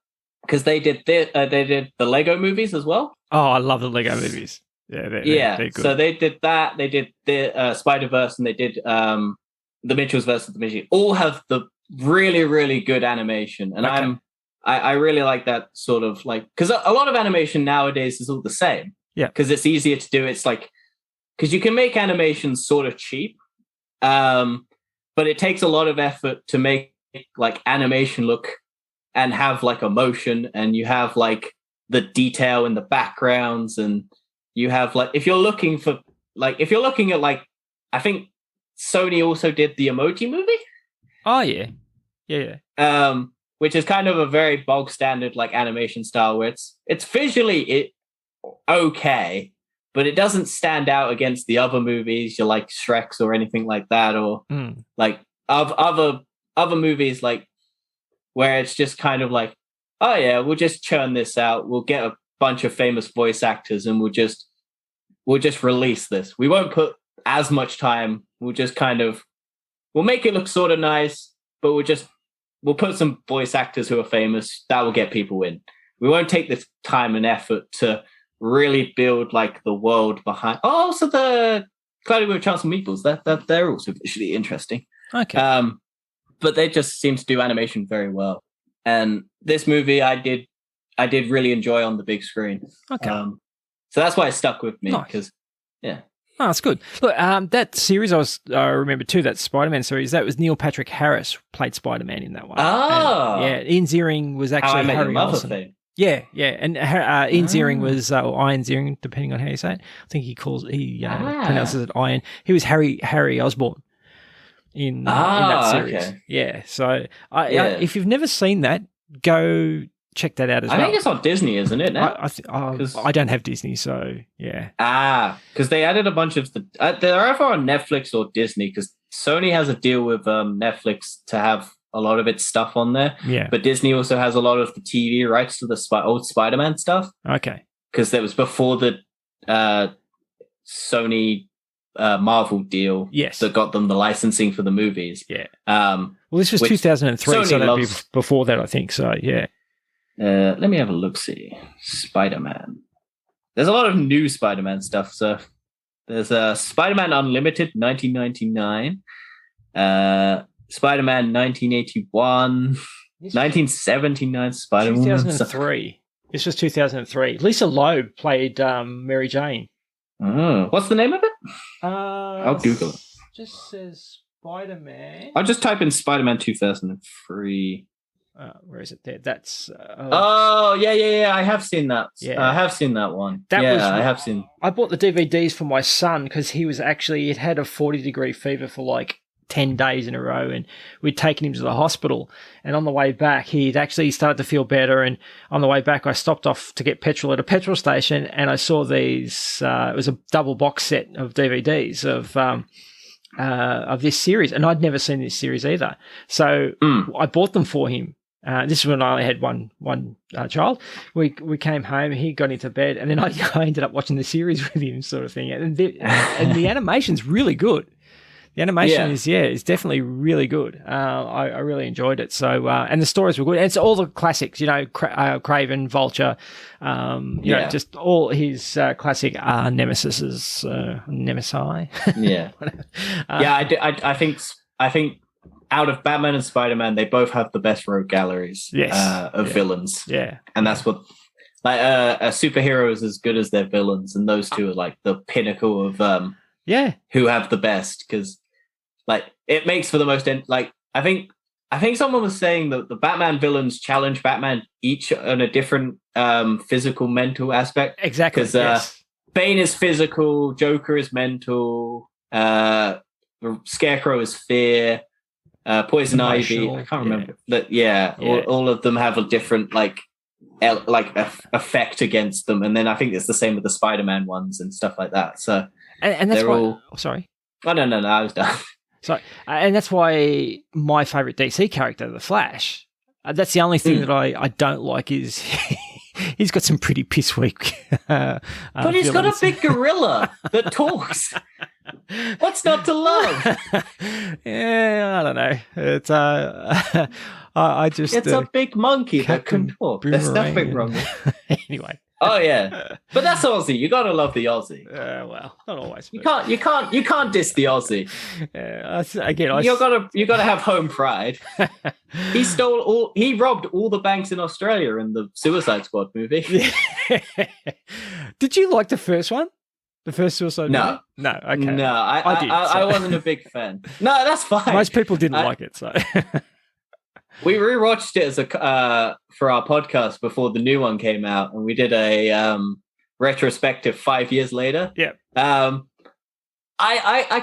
because they did the Lego movies as well. Oh, I love the Lego movies. Yeah, they're good. So they did that. They did the Spider-Verse, and they did the Mitchells versus the Machine. All have the really, really good animation, and okay. I really like that sort of like, because a lot of animation nowadays is all the same. Yeah. Because it's easier to do. It's like, because you can make animation sort of cheap, but it takes a lot of effort to make like animation look and have like emotion, and you have like the detail in the backgrounds, and you have like, if you're looking at like, I think Sony also did the Emoji Movie. Oh yeah. Yeah. Which is kind of a very bog standard like animation style where it's visually okay, but it doesn't stand out against the other movies, you like Shreks or anything like that, or like other movies like where it's just kind of like, oh yeah, we'll just churn this out, we'll get a bunch of famous voice actors and we'll just release this. We won't put as much time, we'll make it look sort of nice, but we'll put some voice actors who are famous. That will get people in. We won't take the time and effort to really build like the world behind. Oh, also the Cloudy with a Chance of Meatballs. That they're also visually interesting. Okay. But they just seem to do animation very well. And this movie, I did really enjoy on the big screen. Okay. So that's why it stuck with me because, yeah. Oh, that's good. Look, that series I remember too, that Spider-Man series, that was Neil Patrick Harris played Spider-Man in that one. Oh. And, Ian Ziering was actually Harry Olsen. Yeah. And Ian Ziering was, or Ian Ziering, depending on how you say it. I think he pronounces it Ian. He was Harry Osborn in that series. Okay. Yeah. So if you've never seen that, go check that out as well. I think it's on Disney, isn't it? Now? I don't have Disney, so yeah. Because they added a bunch of they're either on Netflix or Disney, because Sony has a deal with Netflix to have a lot of its stuff on there. Yeah. But Disney also has a lot of the TV rights to the old Spider-Man stuff. Okay. Because that was before the Sony Marvel deal. Yes. That got them the licensing for the movies. Yeah. Well, this was 2003, Sony so that'd be before that, I think. So yeah. Let me have a look-see. Spider-Man. There's a lot of new Spider-Man stuff. So there's Spider-Man Unlimited, 1999. Spider-Man 1981, 1979 Spider-Man. 2003. This was 2003. Lisa Loeb played Mary Jane. Oh, what's the name of it? I'll Google it. Just says Spider-Man. I'll just type in Spider-Man 2003. Where is it there? That's... yeah. I have seen that. Yeah. I have seen that one. I have seen... I bought the DVDs for my son because he was actually... It had a 40-degree fever for like 10 days in a row, and we'd taken him to the hospital. And on the way back, he'd actually started to feel better. And on the way back, I stopped off to get petrol at a petrol station, and I saw these... it was a double box set of DVDs of this series, and I'd never seen this series either. So I bought them for him. This is when I only had one child. We came home, he got into bed, and then I ended up watching the series with him, sort of thing. And the animation's really good. The animation is definitely really good. I really enjoyed it. So and the stories were good. And it's all the classics, Craven, Vulture, just all his classic nemesises, nemesi. Yeah, I think out of Batman and Spider-Man, they both have the best rogue galleries of villains. Yeah, and that's what a superhero is as good as their villains, and those two are like the pinnacle of who have the best, because like it makes for the most I think someone was saying that the Batman villains challenge Batman each on a different physical, mental aspect. Exactly, because Bane is physical, Joker is mental, Scarecrow is fear, Poison Ivy, I can't remember that. All of them have a different effect against them, and then I think it's the same with the Spider-Man ones and stuff like that. So and that's they're all... sorry. Oh no, I was done. Sorry, and that's why my favorite DC character, the Flash. That's the only thing that I don't like is he's got some pretty piss weak. But he's got a big gorilla that talks. What's not to love? I don't know. It's it's a big monkey that can talk. There's nothing wrong with it. Anyway. Oh yeah, but that's Aussie. You gotta love the Aussie. Well, not always. You can't diss the Aussie. You gotta have home pride. He robbed all the banks in Australia in the Suicide Squad movie. Did you like the first one? The first Suicide No. movie? No, okay. No, I did. I wasn't a big fan. No, that's fine. Most people didn't like it, so. We rewatched it for our podcast before the new one came out, and we did a retrospective 5 years later. Yeah. I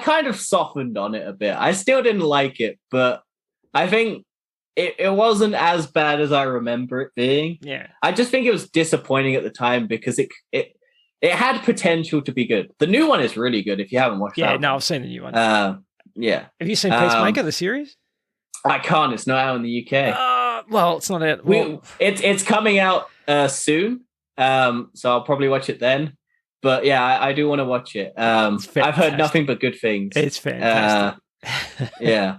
kind of softened on it a bit. I still didn't like it, but I think it wasn't as bad as I remember it being. Yeah. I just think it was disappointing at the time because it had potential to be good. The new one is really good if you haven't watched it. Yeah, no, I've seen the new one. Yeah. Have you seen Peacemaker, the series? I can't. It's not out in the UK. Well, it's not out. Well, it's coming out soon, so I'll probably watch it then. But yeah, I do want to watch it. I've heard nothing but good things. It's fantastic. Yeah,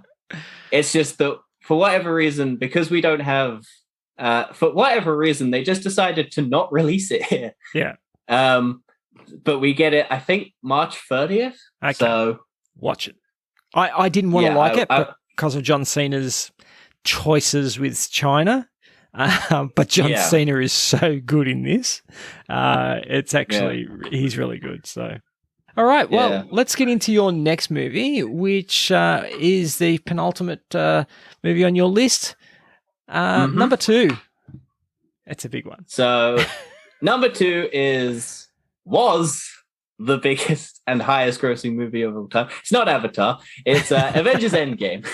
it's just that for whatever reason, because we don't have, for whatever reason, they just decided to not release it here. Yeah. But we get it, I think, March 30th. Okay. So watch it. I didn't want to like it, but because of John Cena's choices with China. But John Cena is so good in this. It's actually, he's really good. So, all right. Well, let's get into your next movie, which is the penultimate movie on your list. Number 2. It's a big one. So, number 2 was the biggest and highest grossing movie of all time. It's not Avatar. It's Avengers Endgame.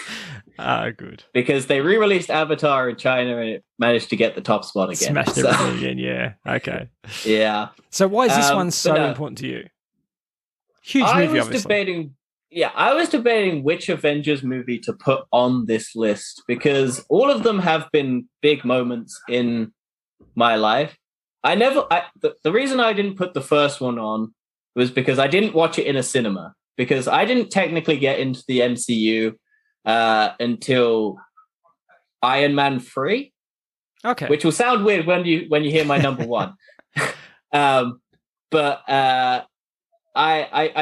Good. Because they re-released Avatar in China and it managed to get the top spot again. Smashed everything again, yeah. Okay. Yeah. So why is this one so important to you? Huge movie, obviously. I was debating which Avengers movie to put on this list because all of them have been big moments in my life. The reason I didn't put the first one on was because I didn't watch it in a cinema, because I didn't technically get into the MCU until Iron Man 3. Okay. Which will sound weird when you hear my number 1. But I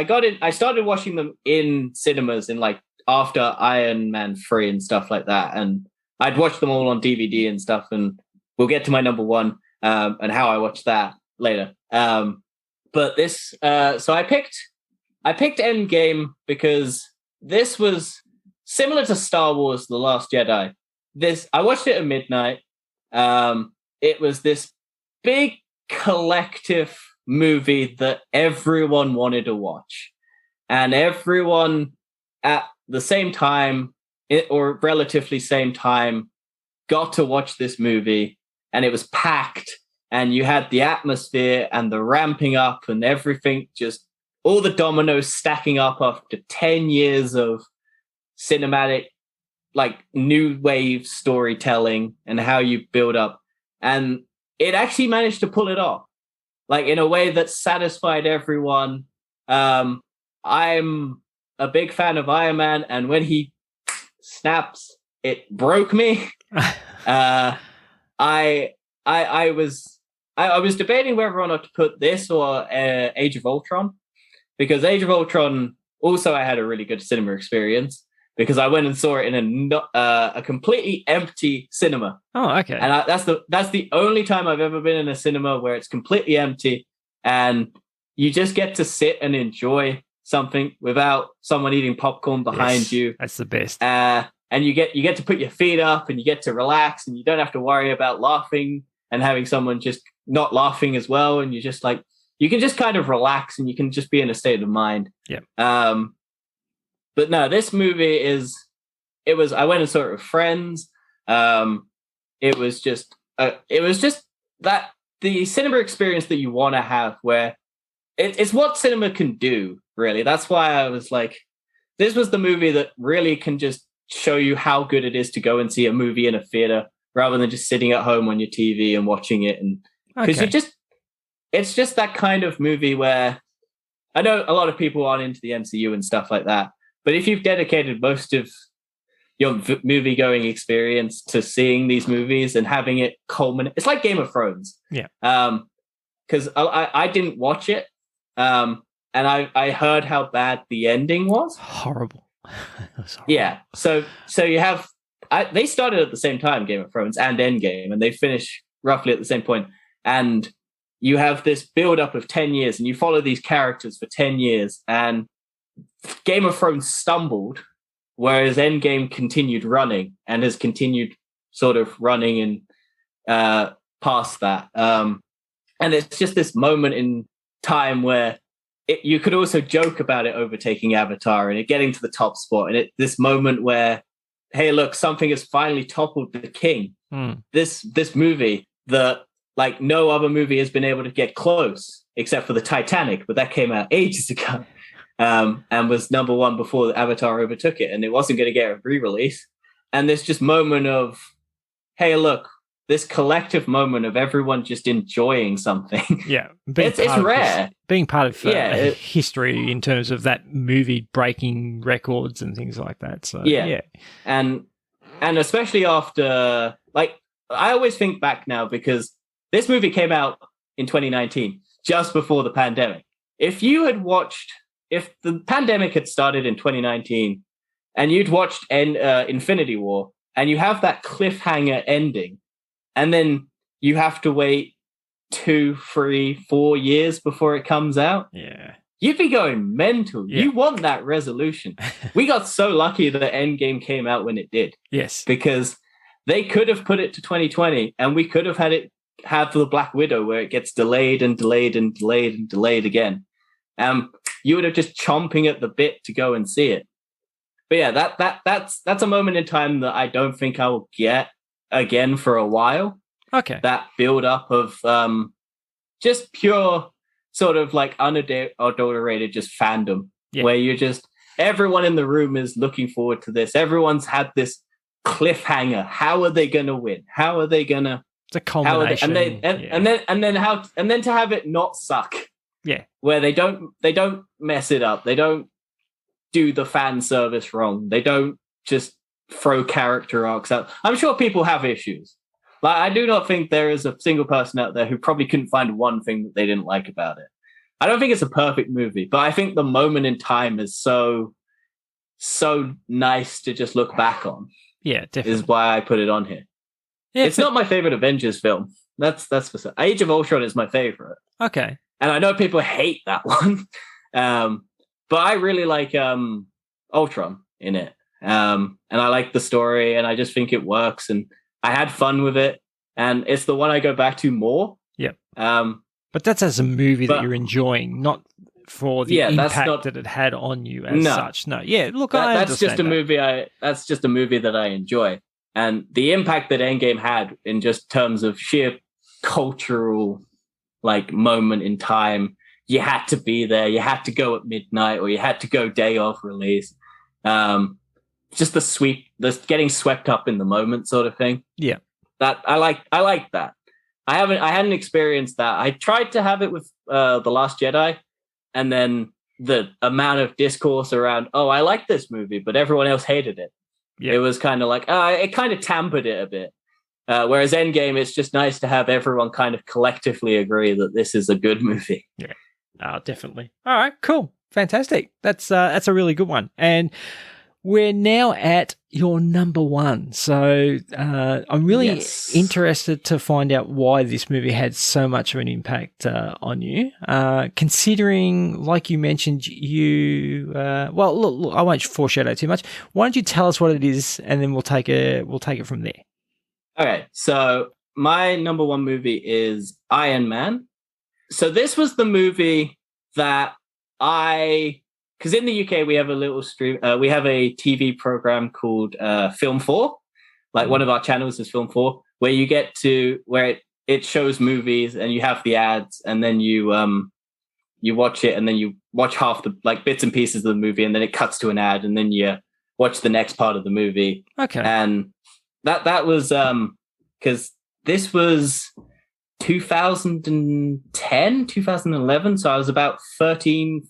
got it. I started watching them in cinemas in like after Iron Man 3 and stuff like that. And I'd watched them all on DVD and stuff. And we'll get to my number one and how I watched that later. But this, so I picked Endgame because this was similar to Star Wars: The Last Jedi. I watched it at midnight. It was this big collective movie that everyone wanted to watch, and everyone at the same time, or relatively same time, got to watch this movie, and it was packed, and you had the atmosphere and the ramping up and everything, just all the dominoes stacking up after 10 years of cinematic, like, new wave storytelling and how you build up. And it actually managed to pull it off, like, in a way that satisfied everyone. I'm a big fan of Iron Man, and when he snaps, it broke me. I was debating whether or not to put this or Age of Ultron, because Age of Ultron also I had a really good cinema experience, because I went and saw it in a completely empty cinema. Oh, okay. And that's the only time I've ever been in a cinema where it's completely empty, and you just get to sit and enjoy something without someone eating popcorn behind you. That's the best. And you get to put your feet up, and you get to relax, and you don't have to worry about laughing and having someone just not laughing as well. And you just, like, you can just kind of relax, and you can just be in a state of mind. Yeah. But no, this movie I went and saw it with friends. It was just that the cinema experience that you want to have, where it's what cinema can do, really. That's why I was like, this was the movie that really can just show you how good it is to go and see a movie in a theater rather than just sitting at home on your TV and watching it. And because it's just that kind of movie where, I know a lot of people aren't into the MCU and stuff like that, but if you've dedicated most of your movie-going experience to seeing these movies and having it culminate, it's like Game of Thrones. Yeah. Because I didn't watch it, and I heard how bad the ending was. Horrible. Yeah. So you have they started at the same time, Game of Thrones and Endgame, and they finish roughly at the same point. And you have this build-up of 10 years, and you follow these characters for 10 years, and Game of Thrones stumbled, whereas Endgame continued running and has continued sort of running and past that. And it's just this moment in time where you could also joke about it overtaking Avatar and it getting to the top spot. And this moment where, hey, look, something has finally toppled the king. This movie that, like, no other movie has been able to get close except for the Titanic, but that came out ages ago. And was number one before Avatar overtook it, and it wasn't going to get a re-release. And this just moment of, hey, look, this collective moment of everyone just enjoying something. Yeah, it's rare. Being part of history in terms of that movie breaking records and things like that. So yeah. And especially after, like, I always think back now, because this movie came out in 2019, just before the pandemic. If the pandemic had started in 2019 and you'd watched Infinity War, and you have that cliffhanger ending, and then you have to wait 2, 3, 4 years before it comes out, you'd be going mental. Yeah. You want that resolution. We got so lucky that Endgame came out when it did. Yes. Because they could have put it to 2020, and we could have had the Black Widow, where it gets delayed and delayed and delayed and delayed again. You would have just chomping at the bit to go and see it. But yeah, that's a moment in time that I don't think I will get again for a while. Okay. That build up of just pure sort of like unadulterated just fandom, where you're just, everyone in the room is looking forward to this. Everyone's had this cliffhanger. How are they going to win? How are they going to? It's a culmination. And then to have it not suck. Yeah, where they don't mess it up. They don't do the fan service wrong. They don't just throw character arcs out. I'm sure people have issues. Like, I do not think there is a single person out there who probably couldn't find one thing that they didn't like about it. I don't think it's a perfect movie, but I think the moment in time is so so nice to just look back on. Yeah, definitely. Is why I put it on here. Yeah, it's not my favorite Avengers film. That's for sure. Age of Ultron is my favorite. Okay. And I know people hate that one. But I really like Ultron in it. And I like the story, and I just think it works, and I had fun with it, and it's the one I go back to more. Yep. But that's as a movie that you're enjoying, not for the impact that it had on you as such. No. Yeah, look, I understand that's just a movie that's just a movie that I enjoy. And the impact that Endgame had in just terms of sheer cultural moment in time, you had to be there, you had to go at midnight, or you had to go day of release. Just the getting swept up in the moment sort of thing. Yeah. That I like that. I hadn't experienced that. I tried to have it with The Last Jedi, and then the amount of discourse around, I like this movie, but everyone else hated it. Yeah. It was kind of like, it kind of tampered it a bit. Whereas Endgame, it's just nice to have everyone kind of collectively agree that this is a good movie. Yeah, definitely. All right, cool. Fantastic. That's a really good one. And we're now at your number one. So I'm really interested to find out why this movie had so much of an impact on you. Considering, like you mentioned, look, I won't foreshadow too much. Why don't you tell us what it is, and then we'll take it from there. Okay, so my number one movie is Iron Man. So this was the movie that because in the UK we have a little stream, we have a TV program called Film 4. One of our channels is Film 4, where you get to where it shows movies, and you have the ads, and then you watch it, and then you watch half the bits and pieces of the movie, and then it cuts to an ad, and then you watch the next part of the movie. Okay. And that was because this was 2010, 2011, so I was about 13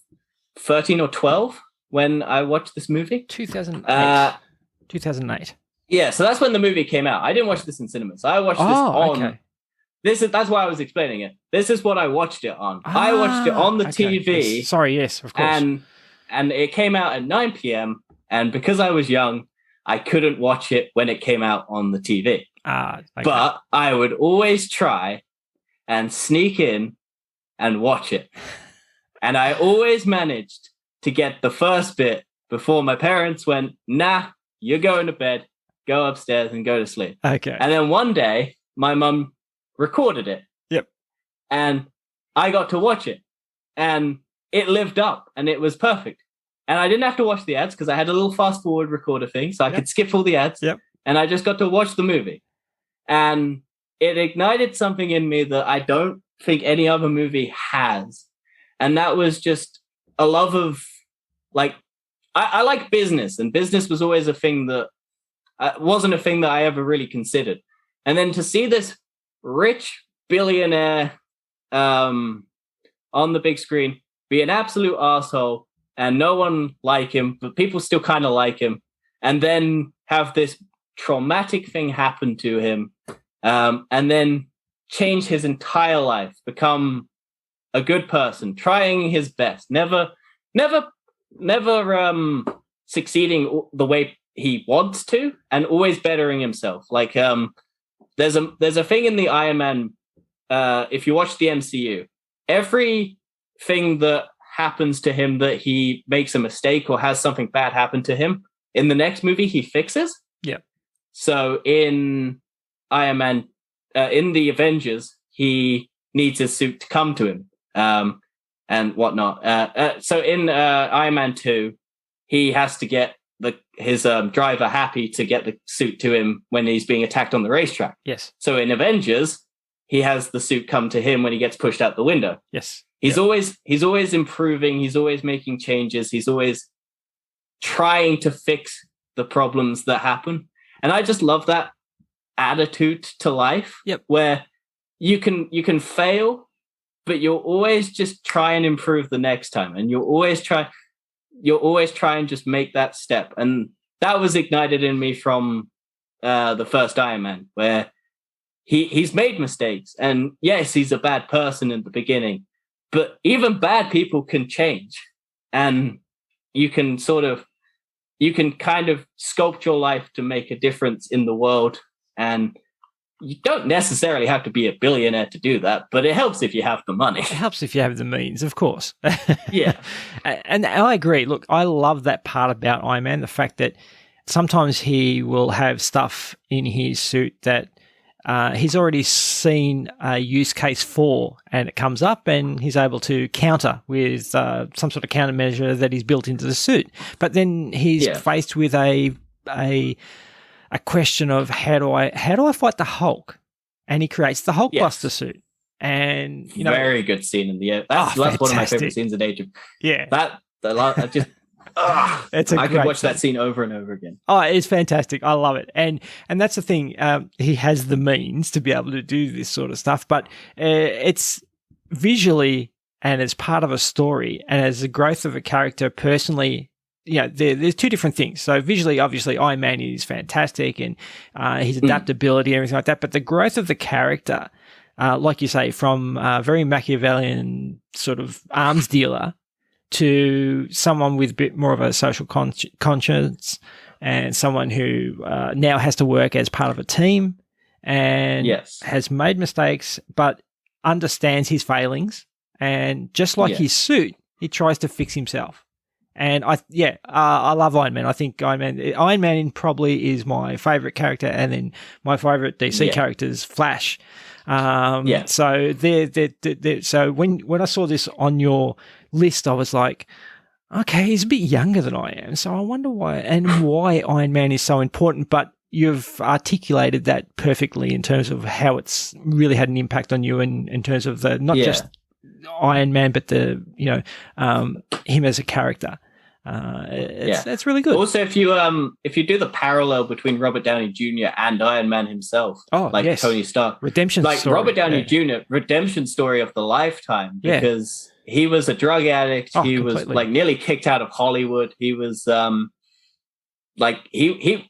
or 12 when I watched this movie. 2008. 2008. Yeah, so that's when the movie came out. I didn't watch this in cinemas. I watched this on... Okay. That's why I was explaining it. This is what I watched it on. I watched it on the TV. Yes. Sorry, yes, of course. And it came out at 9 p.m. And because I was young, I couldn't watch it when it came out on the TV. Okay. But I would always try and sneak in and watch it. And I always managed to get the first bit before my parents went, nah, you're going to bed, go upstairs and go to sleep. Okay. And then one day, my mum recorded it. Yep. And I got to watch it. And it lived up, and it was perfect. And I didn't have to watch the ads because I had a little fast forward recorder thing, so I could skip all the ads. Yep. And I just got to watch the movie. And it ignited something in me that I don't think any other movie has. And that was just a love of, I like business, and business was always a thing that wasn't a thing that I ever really considered. And then to see this rich billionaire on the big screen be an absolute asshole, and no one like him, but people still kind of like him, and then have this traumatic thing happen to him, and then change his entire life, become a good person, trying his best, never succeeding the way he wants to, and always bettering himself. There's a thing in the Iron Man, if you watch the MCU, everything that happens to him that he makes a mistake or has something bad happen to him, in the next movie he fixes. Yeah. So in Iron Man, in the Avengers, he needs his suit to come to him, and whatnot. So in Iron Man 2, he has to get his driver Happy to get the suit to him when he's being attacked on the racetrack. Yes. So in Avengers, he has the suit come to him when he gets pushed out the window. Yes. He's always improving. He's always making changes. He's always trying to fix the problems that happen. And I just love that attitude to life. Yep. Where you can fail, but you'll always just try and improve the next time. And you'll always try and just make that step. And that was ignited in me from the first Iron Man, where he's made mistakes. And yes, he's a bad person in the beginning, but even bad people can change. And you can you can kind of sculpt your life to make a difference in the world. And you don't necessarily have to be a billionaire to do that, but it helps if you have the money. It helps if you have the means, of course. Yeah. And I agree. Look, I love that part about Iron Man, the fact that sometimes he will have stuff in his suit that he's already seen a use case for, and it comes up and he's able to counter with some sort of countermeasure that he's built into the suit. But then he's faced with a question of how do I fight the Hulk? And he creates the Hulkbuster suit. And very good scene in the end. That's one of my favorite scenes in Age of. Yeah. I could watch that scene over and over again. Oh, it's fantastic. I love it. And that's the thing. He has the means to be able to do this sort of stuff, but it's visually and as part of a story and as the growth of a character personally. There's two different things. So visually, obviously, Iron Man is fantastic and his adaptability and everything like that. But the growth of the character, like you say, from a very Machiavellian sort of arms dealer to someone with a bit more of a social conscience and someone who now has to work as part of a team and has made mistakes but understands his failings. And just like his suit, he tries to fix himself. And I love Iron Man. I think Iron Man probably is my favorite character, and then my favorite DC character is Flash. So so when I saw this on your list, I was like, okay, he's a bit younger than I am, so I wonder why Iron Man is so important. But you've articulated that perfectly in terms of how it's really had an impact on you, and in terms of the not just Iron Man, but the him as a character. That's really good. Also, if you do the parallel between Robert Downey Jr. and Iron Man himself, Tony Stark, redemption story. Robert Downey Jr. redemption story of the lifetime, because he was a drug addict. He was nearly kicked out of Hollywood. He was if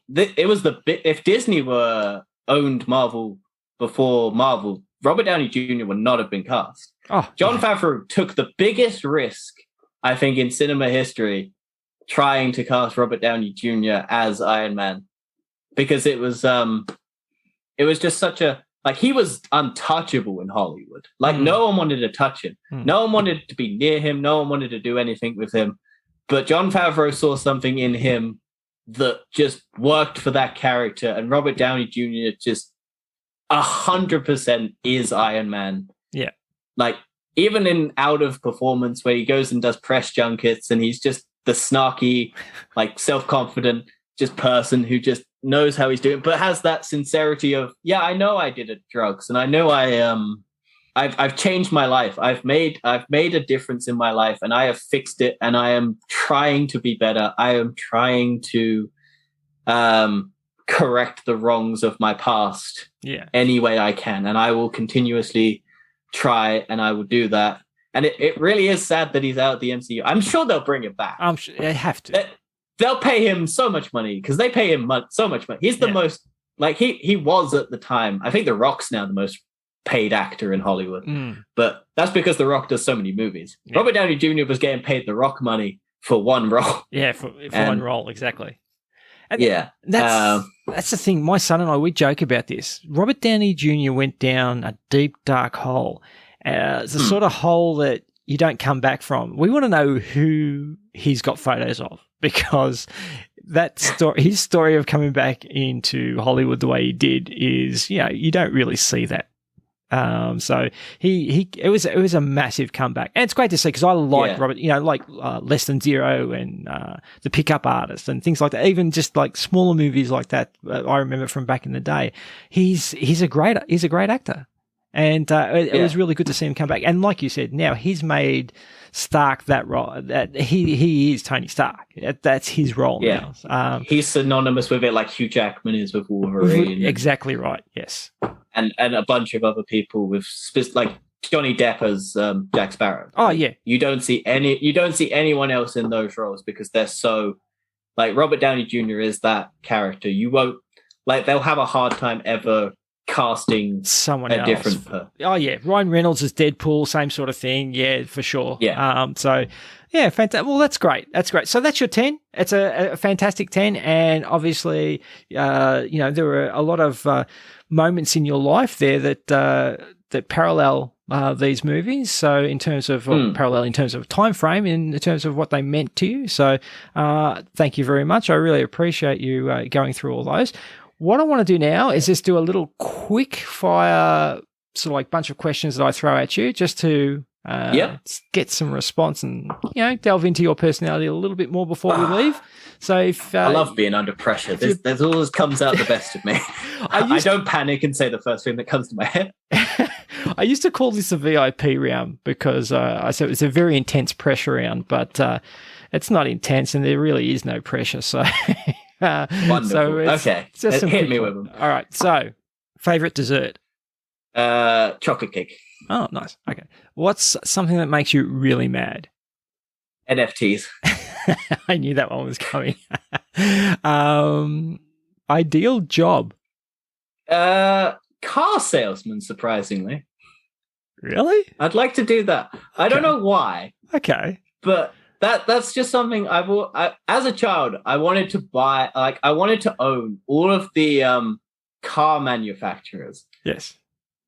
Disney were owned Marvel before Marvel, Robert Downey Jr. would not have been cast. Jon Favreau took the biggest risk, I think, in cinema history, trying to cast Robert Downey Jr. as Iron Man, because it was just such a he was untouchable in Hollywood. No one wanted to touch him. No one wanted to be near him. No one wanted to do anything with him. But Jon Favreau saw something in him that just worked for that character, and Robert Downey Jr. just 100% is Iron Man. Yeah. Even in out of performance where he goes and does press junkets and he's just the snarky, self-confident just person who just knows how he's doing, but has that sincerity of, I know I did drugs, and I know I've changed my life. I've made a difference in my life, and I have fixed it, and I am trying to be better. I am trying to correct the wrongs of my past any way I can, and I will continuously try, and I will do that. And it really is sad that he's out of the MCU. I'm sure they'll bring it back. I'm sure they have to. They'll pay him so much money, because they pay him so much money. He's the most, he was at the time. I think The Rock's now the most paid actor in Hollywood. But that's because The Rock does so many movies. Robert Downey Jr. was getting paid The Rock money for one role. Yeah, for one role, exactly. And that's the thing. My son and I, we joke about this. Robert Downey Jr. went down a deep, dark hole. It's the sort of hole that you don't come back from. We want to know who he's got photos of, because that story, his story of coming back into Hollywood the way he did is, you don't really see that. So it was a massive comeback, and it's great to see, because I like Robert, Less Than Zero and The Pickup Artist and things like that. Even just smaller movies like that, I remember from back in the day. He's a great actor, and it was really good to see him come back. And like you said, now he's made Stark that role. That he is Tony Stark. That's his role now. He's synonymous with it, like Hugh Jackman is with Wolverine. Exactly right. Yes. And a bunch of other people with Johnny Depp as Jack Sparrow. Oh yeah. You don't see anyone else in those roles, because they're so Robert Downey Jr. is that character. You won't they'll have a hard time ever casting someone a else. Different person. Oh yeah, Ryan Reynolds as Deadpool, same sort of thing. Yeah, for sure. Yeah. So Yeah, fantastic. Well, that's great. That's great. So that's your 10. It's a fantastic 10. And obviously, there were a lot of moments in your life there that parallel these movies. So in terms of parallel in terms of time frame, in terms of what they meant to you. So thank you very much. I really appreciate you going through all those. What I want to do now is just do a little quick fire, sort of like bunch of questions that I throw at you, just to get some response and delve into your personality a little bit more before we leave. So if I love being under pressure. There's always comes out the best of me. I don't panic and say the first thing that comes to my head. I used to call this a VIP round because I said it's a very intense pressure round, but it's not intense and there really is no pressure. So, wonderful. So okay, just hit me with them. All right. So, favorite dessert? Chocolate cake. Oh, nice. Okay. What's something that makes you really mad? NFTs. I knew that one was coming. Ideal job? Car salesman, surprisingly. Really? I'd like to do that. I don't know why. Okay. But that's just something as a child, I wanted to buy, I wanted to own all of the car manufacturers. Yes.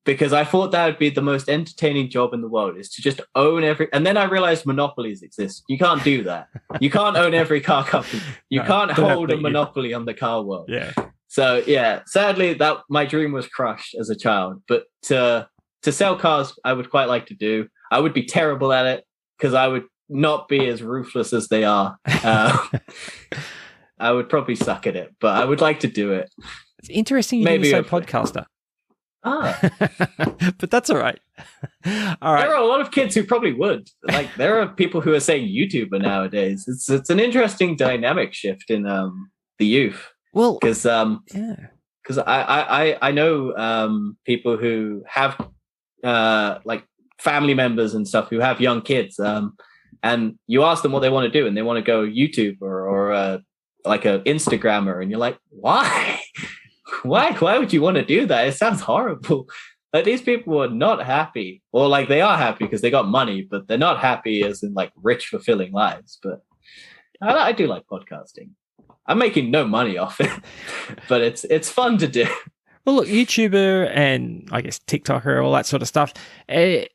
Because I thought that would be the most entertaining job in the world, is to just own every. And then I realized monopolies exist. You can't do that. You can't own every car company. You can't hold a monopoly on the car world. Yeah. So yeah, sadly, that my dream was crushed as a child. But to sell cars, I would quite like to do. I would be terrible at it because I would not be as ruthless as they are. I would probably suck at it, but I would like to do it. It's interesting you didn't say podcaster. But that's all right. All right. There are a lot of kids who probably would. Like, there are people who are saying YouTuber nowadays. It's an interesting dynamic shift in the youth. Well, because I know people who have like family members and stuff who have young kids, and you ask them what they want to do, and they want to go YouTuber or like a Instagrammer, and you're like, why? Why would you want to do that? It sounds horrible. Like, these people are not happy, or like they are happy because they got money, but they're not happy as in like rich, fulfilling lives. But I do like podcasting. I'm making no money off it, but it's fun to do. Well, look, YouTuber and I guess TikToker, all that sort of stuff. It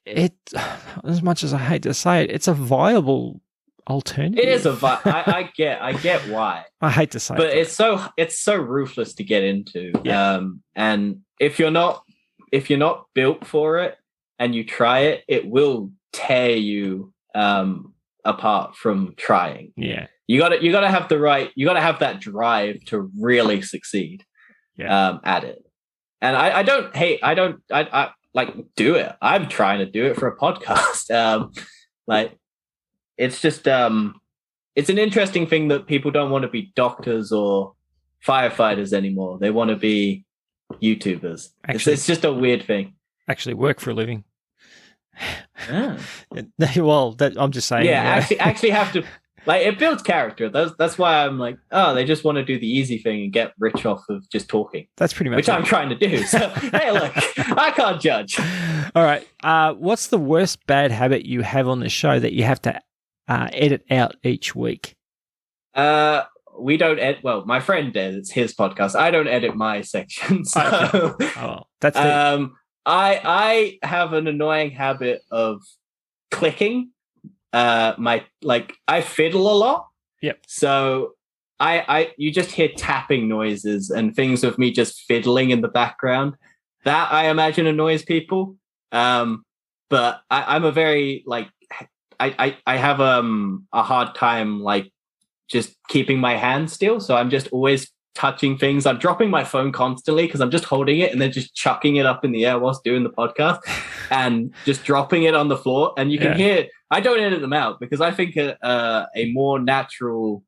as much as I hate to say it, it's a viable alternative. It is I get why. I hate to say but it, it's so ruthless to get into. Yeah. And if you're not built for it and you try it, it will tear you apart from trying. Yeah. You gotta have that drive to really succeed at it. And I don't like do it. I'm trying to do it for a podcast. Like, it's just it's an interesting thing that people don't want to be doctors or firefighters anymore. They want to be YouTubers. Actually, it's just a weird thing. Actually work for a living. Yeah. Well, I'm just saying. Yeah, actually have to. Like, it builds character. That's why I'm like, oh, they just want to do the easy thing and get rich off of just talking. That's pretty much which I'm trying to do. So, hey, look, I can't judge. All right. What's the worst bad habit you have on the show that you have to edit out each week? We don't edit. Well, my friend does. It's his podcast. I don't edit my section. So, okay. Oh, well, that's the... I have an annoying habit of clicking. I fiddle a lot. Yep. So you just hear tapping noises and things of me just fiddling in the background. That, I imagine, annoys people. But I'm a very I have a hard time just keeping my hand still. So I'm just always touching things. I'm dropping my phone constantly because I'm just holding it and then just chucking it up in the air whilst doing the podcast and just dropping it on the floor. And you can hear, I don't edit them out because I think a more natural,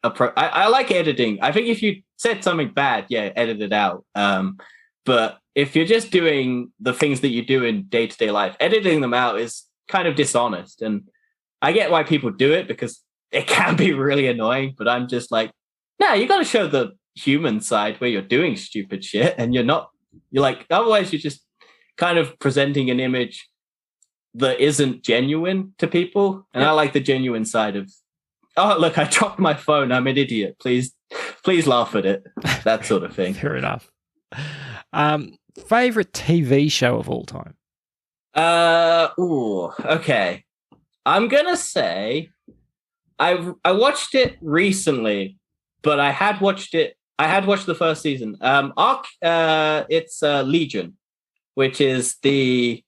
approach. I like editing. I think if you said something bad, edit it out. But if you're just doing the things that you do in day-to-day life, editing them out is kind of dishonest. And I get why people do it because it can be really annoying, but I'm just like, no, you got to show the human side where you're doing stupid shit and you're like, otherwise you're just kind of presenting an image that isn't genuine to people, and I like the genuine side of. Oh, look! I dropped my phone. I'm an idiot. Please laugh at it. That sort of thing. Fair enough. Favorite TV show of all time? Okay. I'm gonna say I watched it recently, but I had watched the first season. It's Legion, which is the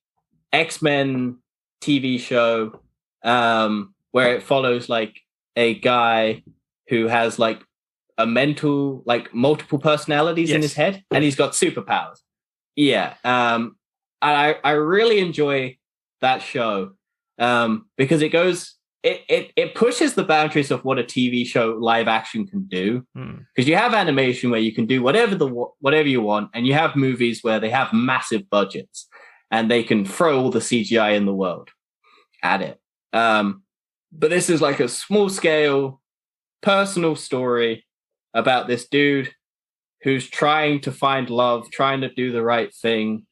X-Men TV show, where it follows like a guy who has like a mental, like multiple personalities in his head, and he's got superpowers. Yeah. I really enjoy that show because it pushes the boundaries of what a TV show live action can do. Because you have animation where you can do whatever you want, and you have movies where they have massive budgets and they can throw all the CGI in the world at it. But this is like a small scale personal story about this dude who's trying to find love, trying to do the right thing,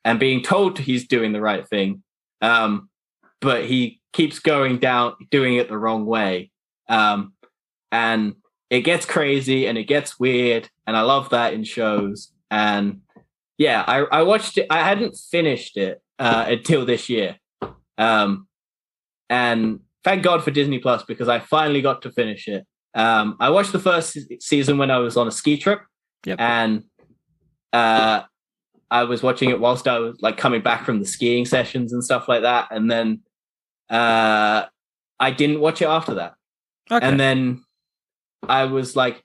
and being told he's doing the right thing. But he keeps going down, doing it the wrong way. And it gets crazy and it gets weird. And I love that in shows. And yeah, I watched it. I hadn't finished it until this year. And thank God for Disney Plus, because I finally got to finish it. I watched the first season when I was on a ski trip. And I was watching it whilst I was like coming back from the skiing sessions and stuff like that. And then I didn't watch it after that. Okay. And then I was like,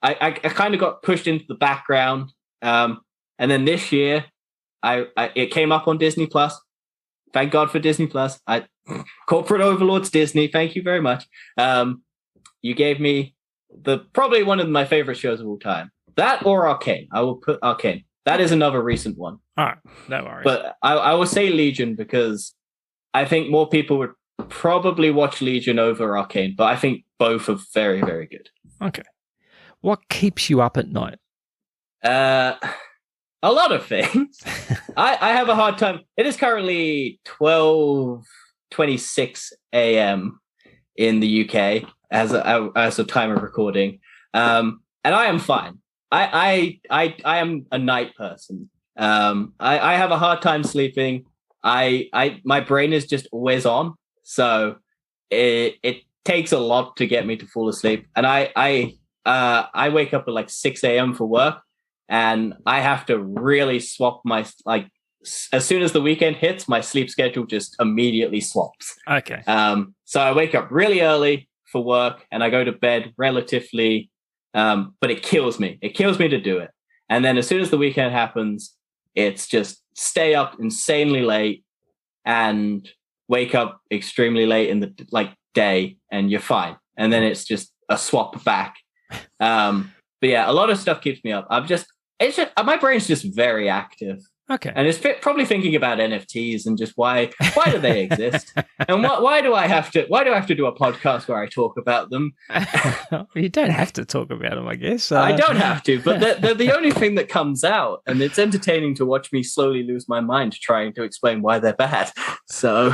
I kind of got pushed into the background. And then this year, it came up on Disney Plus. Thank God for Disney Plus. Corporate overlords, Disney. Thank you very much. You gave me probably one of my favorite shows of all time. That or Arcane. I will put Arcane. That is another recent one. All right, no worries. But I will say Legion because I think more people would probably watch Legion over Arcane, but I think both are very, very good. Okay. What keeps you up at night? A lot of things. I have a hard time. It is currently 12:26 a.m. in the UK as a time of recording, and I am fine. I am a night person. I have a hard time sleeping. My brain is just always on, so it takes a lot to get me to fall asleep. And I wake up at like 6 a.m. for work, and I have to really swap my as soon as the weekend hits, my sleep schedule just immediately swaps. Okay. So I wake up really early for work, and I go to bed relatively. But it kills me. It kills me to do it. And then as soon as the weekend happens, it's just stay up insanely late and wake up extremely late in the day, and you're fine. And then it's just a swap back. But yeah, a lot of stuff keeps me up. My brain's just very active. Okay. And it's probably thinking about NFTs and just why do they exist? And why do I have to do a podcast where I talk about them? You don't have to talk about them, I guess. I don't have to, but they're the only thing that comes out, and it's entertaining to watch me slowly lose my mind trying to explain why they're bad. So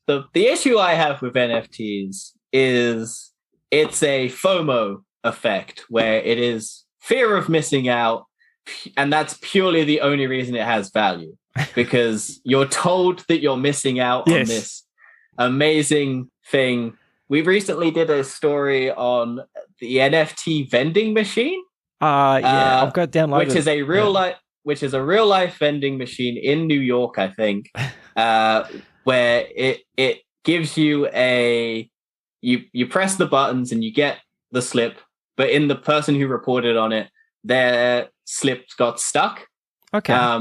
the issue I have with NFTs is it's a FOMO effect, where it is fear of missing out. And that's purely the only reason it has value, because you're told that you're missing out on this amazing thing. We recently did a story on the NFT vending machine. I've got downloaded. Which is a real life vending machine in New York, I think, where it gives you you press the buttons and you get the slip, but in the person who reported on it, their slip got stuck. Okay.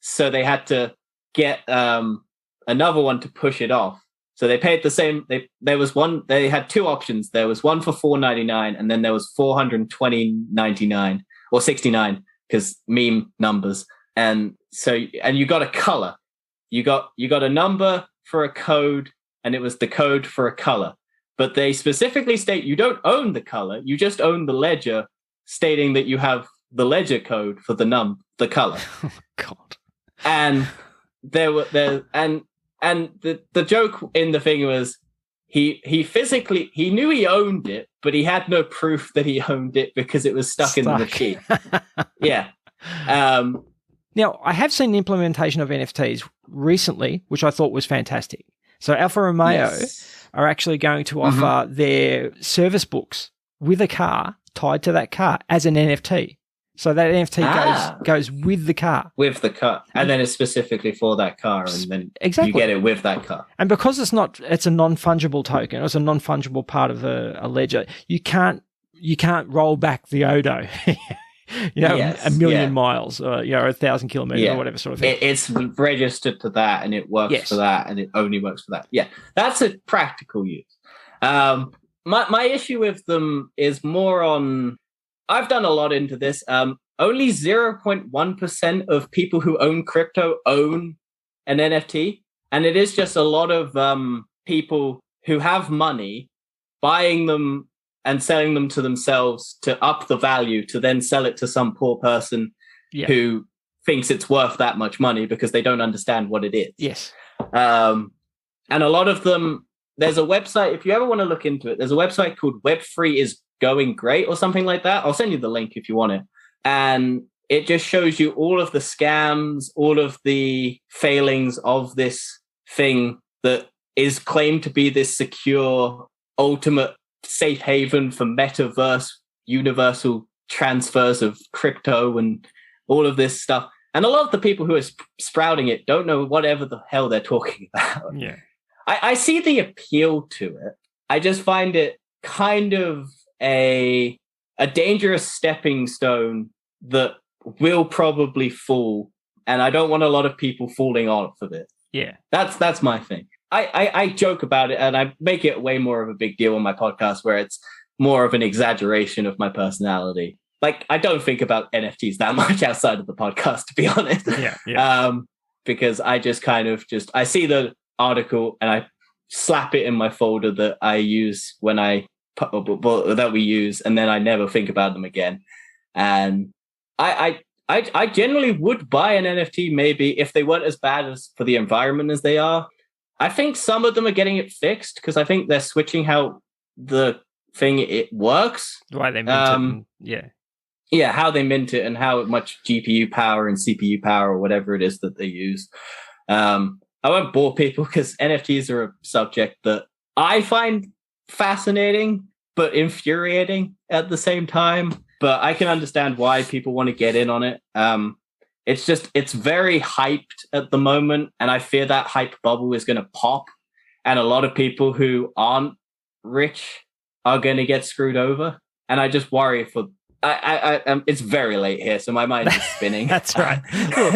So they had to get another one to push it off. So they paid the same. They had two options. There was one for $4.99, and then there was $420.99 or $69 because meme numbers. And you got a color. You got a number for a code, and it was the code for a color. But they specifically state you don't own the color. You just own the ledger, stating that you have the ledger code for the color. Oh, God. And And the joke in the thing was he physically he knew he owned it, but he had no proof that he owned it because it was stuck in the machine. Yeah. Now, I have seen the implementation of NFTs recently, which I thought was fantastic. So Alfa Romeo are actually going to offer their service books with a car tied to that car as an NFT. So that NFT goes with the car. With the car. And then it's specifically for that car, and then you get it with that car. And because it's a non-fungible token, it's a non-fungible part of a ledger, you can't roll back the Odo. A million miles, or 1,000 kilometers, or whatever sort of thing. It's registered to that, and it works for that, and it only works for that. Yeah, that's a practical use. My issue with them is more on. I've done a lot into this. Only 0.1% of people who own crypto own an NFT, and it is just a lot of people who have money buying them and selling them to themselves to up the value, to then sell it to some poor person who thinks it's worth that much money because they don't understand what it is. Yes. And a lot of them, there's a website, if you ever want to look into it, there's a website called Web3 is Going Great or something like that. I'll send you the link if you want it. And it just shows you all of the scams, all of the failings of this thing that is claimed to be this secure, ultimate safe haven for metaverse, universal transfers of crypto and all of this stuff. And a lot of the people who are sprouting it don't know whatever the hell they're talking about. Yeah. I see the appeal to it. I just find it kind of a dangerous stepping stone that will probably fall. And I don't want a lot of people falling off of it. Yeah. That's my thing. I joke about it, and I make it way more of a big deal on my podcast, where it's more of an exaggeration of my personality. Like, I don't think about NFTs that much outside of the podcast, to be honest. Yeah. Because I just I see the article and I slap it in my folder that I use that we use, and then I never think about them again. And I generally would buy an NFT maybe if they weren't as bad as for the environment as they are. I think some of them are getting it fixed because I think they're switching how the thing it works. Why they mint it. Yeah, how they mint it and how much GPU power and CPU power or whatever it is that they use. I won't bore people because NFTs are a subject that I find fascinating but infuriating at the same time. But I can understand why people want to get in on it. It's very hyped at the moment, and I fear that hype bubble is going to pop, and a lot of people who aren't rich are going to get screwed over. And I just worry for. It's very late here, so my mind is spinning. That's right. Cool.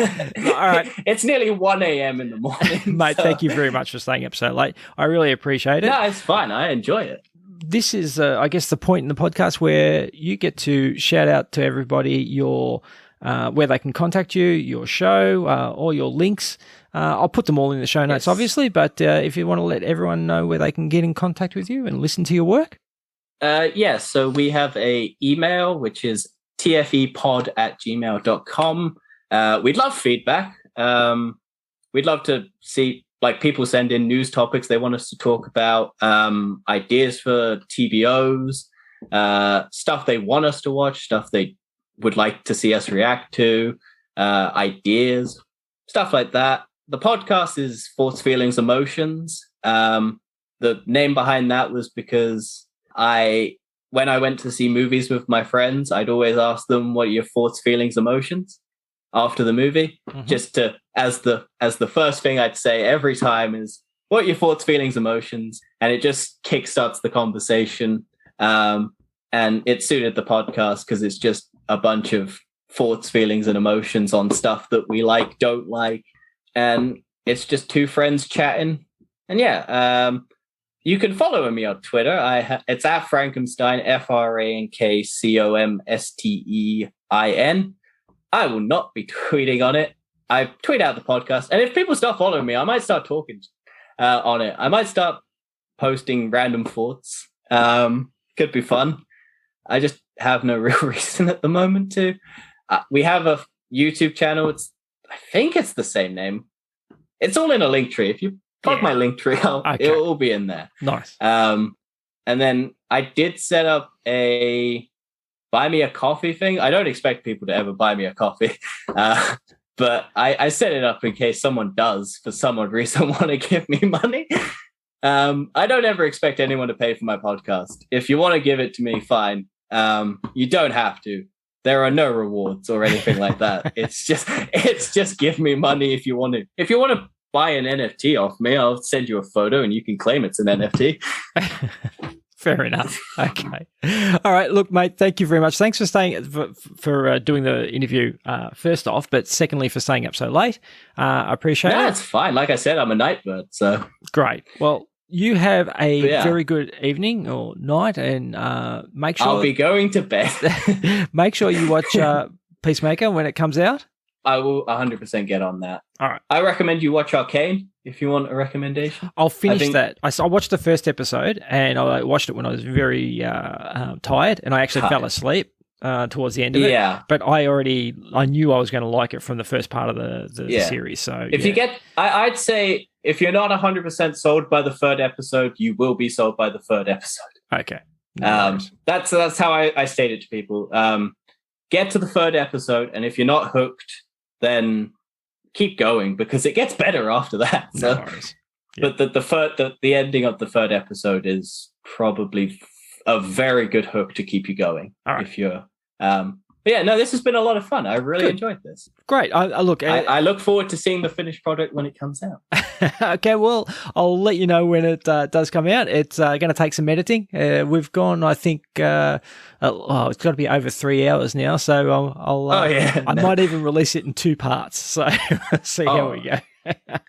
All right. It's nearly 1 a.m. in the morning. Mate, Thank you very much for staying up so late. I really appreciate it. No, it's fine. I enjoy it. This is, I guess, the point in the podcast where you get to shout out to everybody your where they can contact you, your show, all your links. I'll put them all in the show notes, obviously, but if you want to let everyone know where they can get in contact with you and listen to your work. So we have a email, which is tfepod@gmail.com. We'd love feedback. We'd love to see, like, people send in news topics they want us to talk about, ideas for TBOs, stuff they want us to watch, stuff they would like to see us react to, ideas, stuff like that. The podcast is Thoughts, Feelings, Emotions. The name behind that was because when I went to see movies with my friends, I'd always ask them, what are your thoughts, feelings, emotions after the movie? Just to, as the first thing I'd say every time is, what are your thoughts, feelings, emotions? And it just kickstarts the conversation. And it suited the podcast because it's just a bunch of thoughts, feelings, and emotions on stuff that we like, don't like. And it's just two friends chatting. And you can follow me on Twitter. It's at Frankenstein, FrankomStein. I will not be tweeting on it. I tweet out the podcast. And if people start following me, I might start talking on it. I might start posting random thoughts. Could be fun. I just have no real reason at the moment to. We have a YouTube channel. I think it's the same name. It's all in a link tree. If you plug my Linktree. Okay. It will be in there. Nice. And then I did set up a buy me a coffee thing. I don't expect people to ever buy me a coffee. But I set it up in case someone does, for some odd reason, want to give me money. I don't ever expect anyone to pay for my podcast. If you want to give it to me, fine. You don't have to. There are no rewards or anything like that. It's just give me money if you want to. If you want to buy an NFT off me, I'll send you a photo and you can claim it's an NFT. Fair enough. Okay. All right. Look, mate, thank you very much. Thanks for staying, for doing the interview, first off, but secondly, for staying up so late. I appreciate it. It's fine. Like I said, I'm a night bird, so. Great. Well, you have a very good evening or night, and make sure... I'll be going to bed. Make sure you watch Peacemaker when it comes out. I will 100% get on that. All right. I recommend you watch Arcane if you want a recommendation. I'll finish that. I watched the first episode, and I watched it when I was very tired, and I actually fell asleep towards the end of it. Yeah. But I knew I was going to like it from the first part of the series. So if you get, I'd say if you're not 100% sold by the third episode, you will be sold by the third episode. Okay. That's how I state it to people. Get to the third episode, and if you're not hooked, then keep going, because it gets better after that. So. No worries. Yeah. But the ending of the third episode is probably a very good hook to keep you going. All right. If you're, this has been a lot of fun. I really enjoyed this. Great. I look forward to seeing the finished product when it comes out. Okay, well, I'll let you know when it does come out. It's going to take some editing. We've gone, I think, it's got to be over 3 hours now. So I might even release it in 2 parts. So see how we go.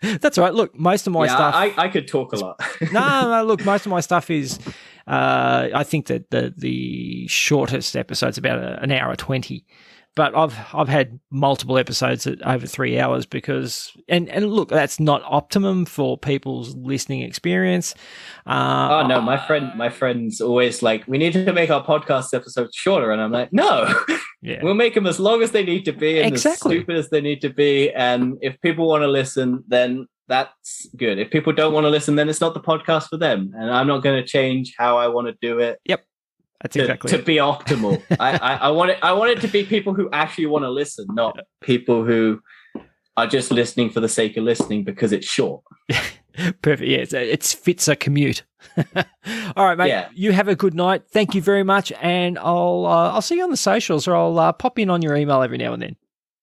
That's all right. Look, most of my stuff... I could talk a lot. No, look, most of my stuff is... I think that the shortest episode's about an hour 20. But I've had multiple episodes at over 3 hours because... And look, that's not optimum for people's listening experience. No, my friend's always like, we need to make our podcast episodes shorter. And I'm like, no. Yeah. We'll make them as long as they need to be and as stupid as they need to be. And if people want to listen, then that's good. If people don't want to listen, then it's not the podcast for them. And I'm not going to change how I want to do it. Yep. That's exactly to be optimal. I want it to be people who actually want to listen, not people who are just listening for the sake of listening because it's short. Perfect. Yeah, it fits a commute. All right, mate. Yeah. You have a good night. Thank you very much, and I'll see you on the socials, or I'll pop in on your email every now and then.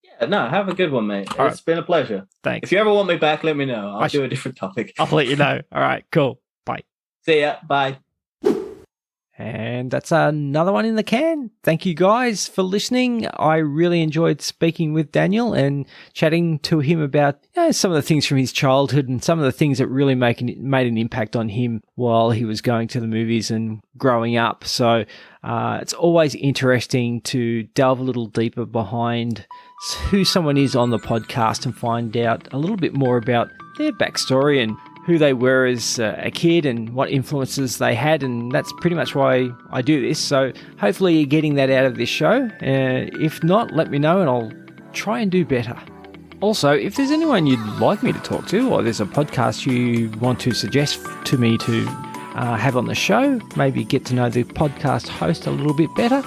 Yeah, no, have a good one, mate. It's been a pleasure. Thanks. If you ever want me back, let me know. I'll do a different topic. I'll let you know. All right, cool. Bye. See ya. Bye. And that's another one in the can. Thank you guys for listening. I really enjoyed speaking with Daniel and chatting to him about some of the things from his childhood and some of the things that really made an impact on him while he was going to the movies and growing up. So it's always interesting to delve a little deeper behind who someone is on the podcast and find out a little bit more about their backstory and who they were as a kid and what influences they had, and that's pretty much why I do this. So hopefully you're getting that out of this show. If not, let me know and I'll try and do better. Also, if there's anyone you'd like me to talk to, or there's a podcast you want to suggest to me to have on the show, maybe get to know the podcast host a little bit better,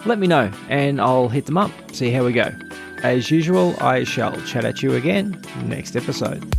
let me know and I'll hit them up, see how we go. As usual, I shall chat at you again next episode.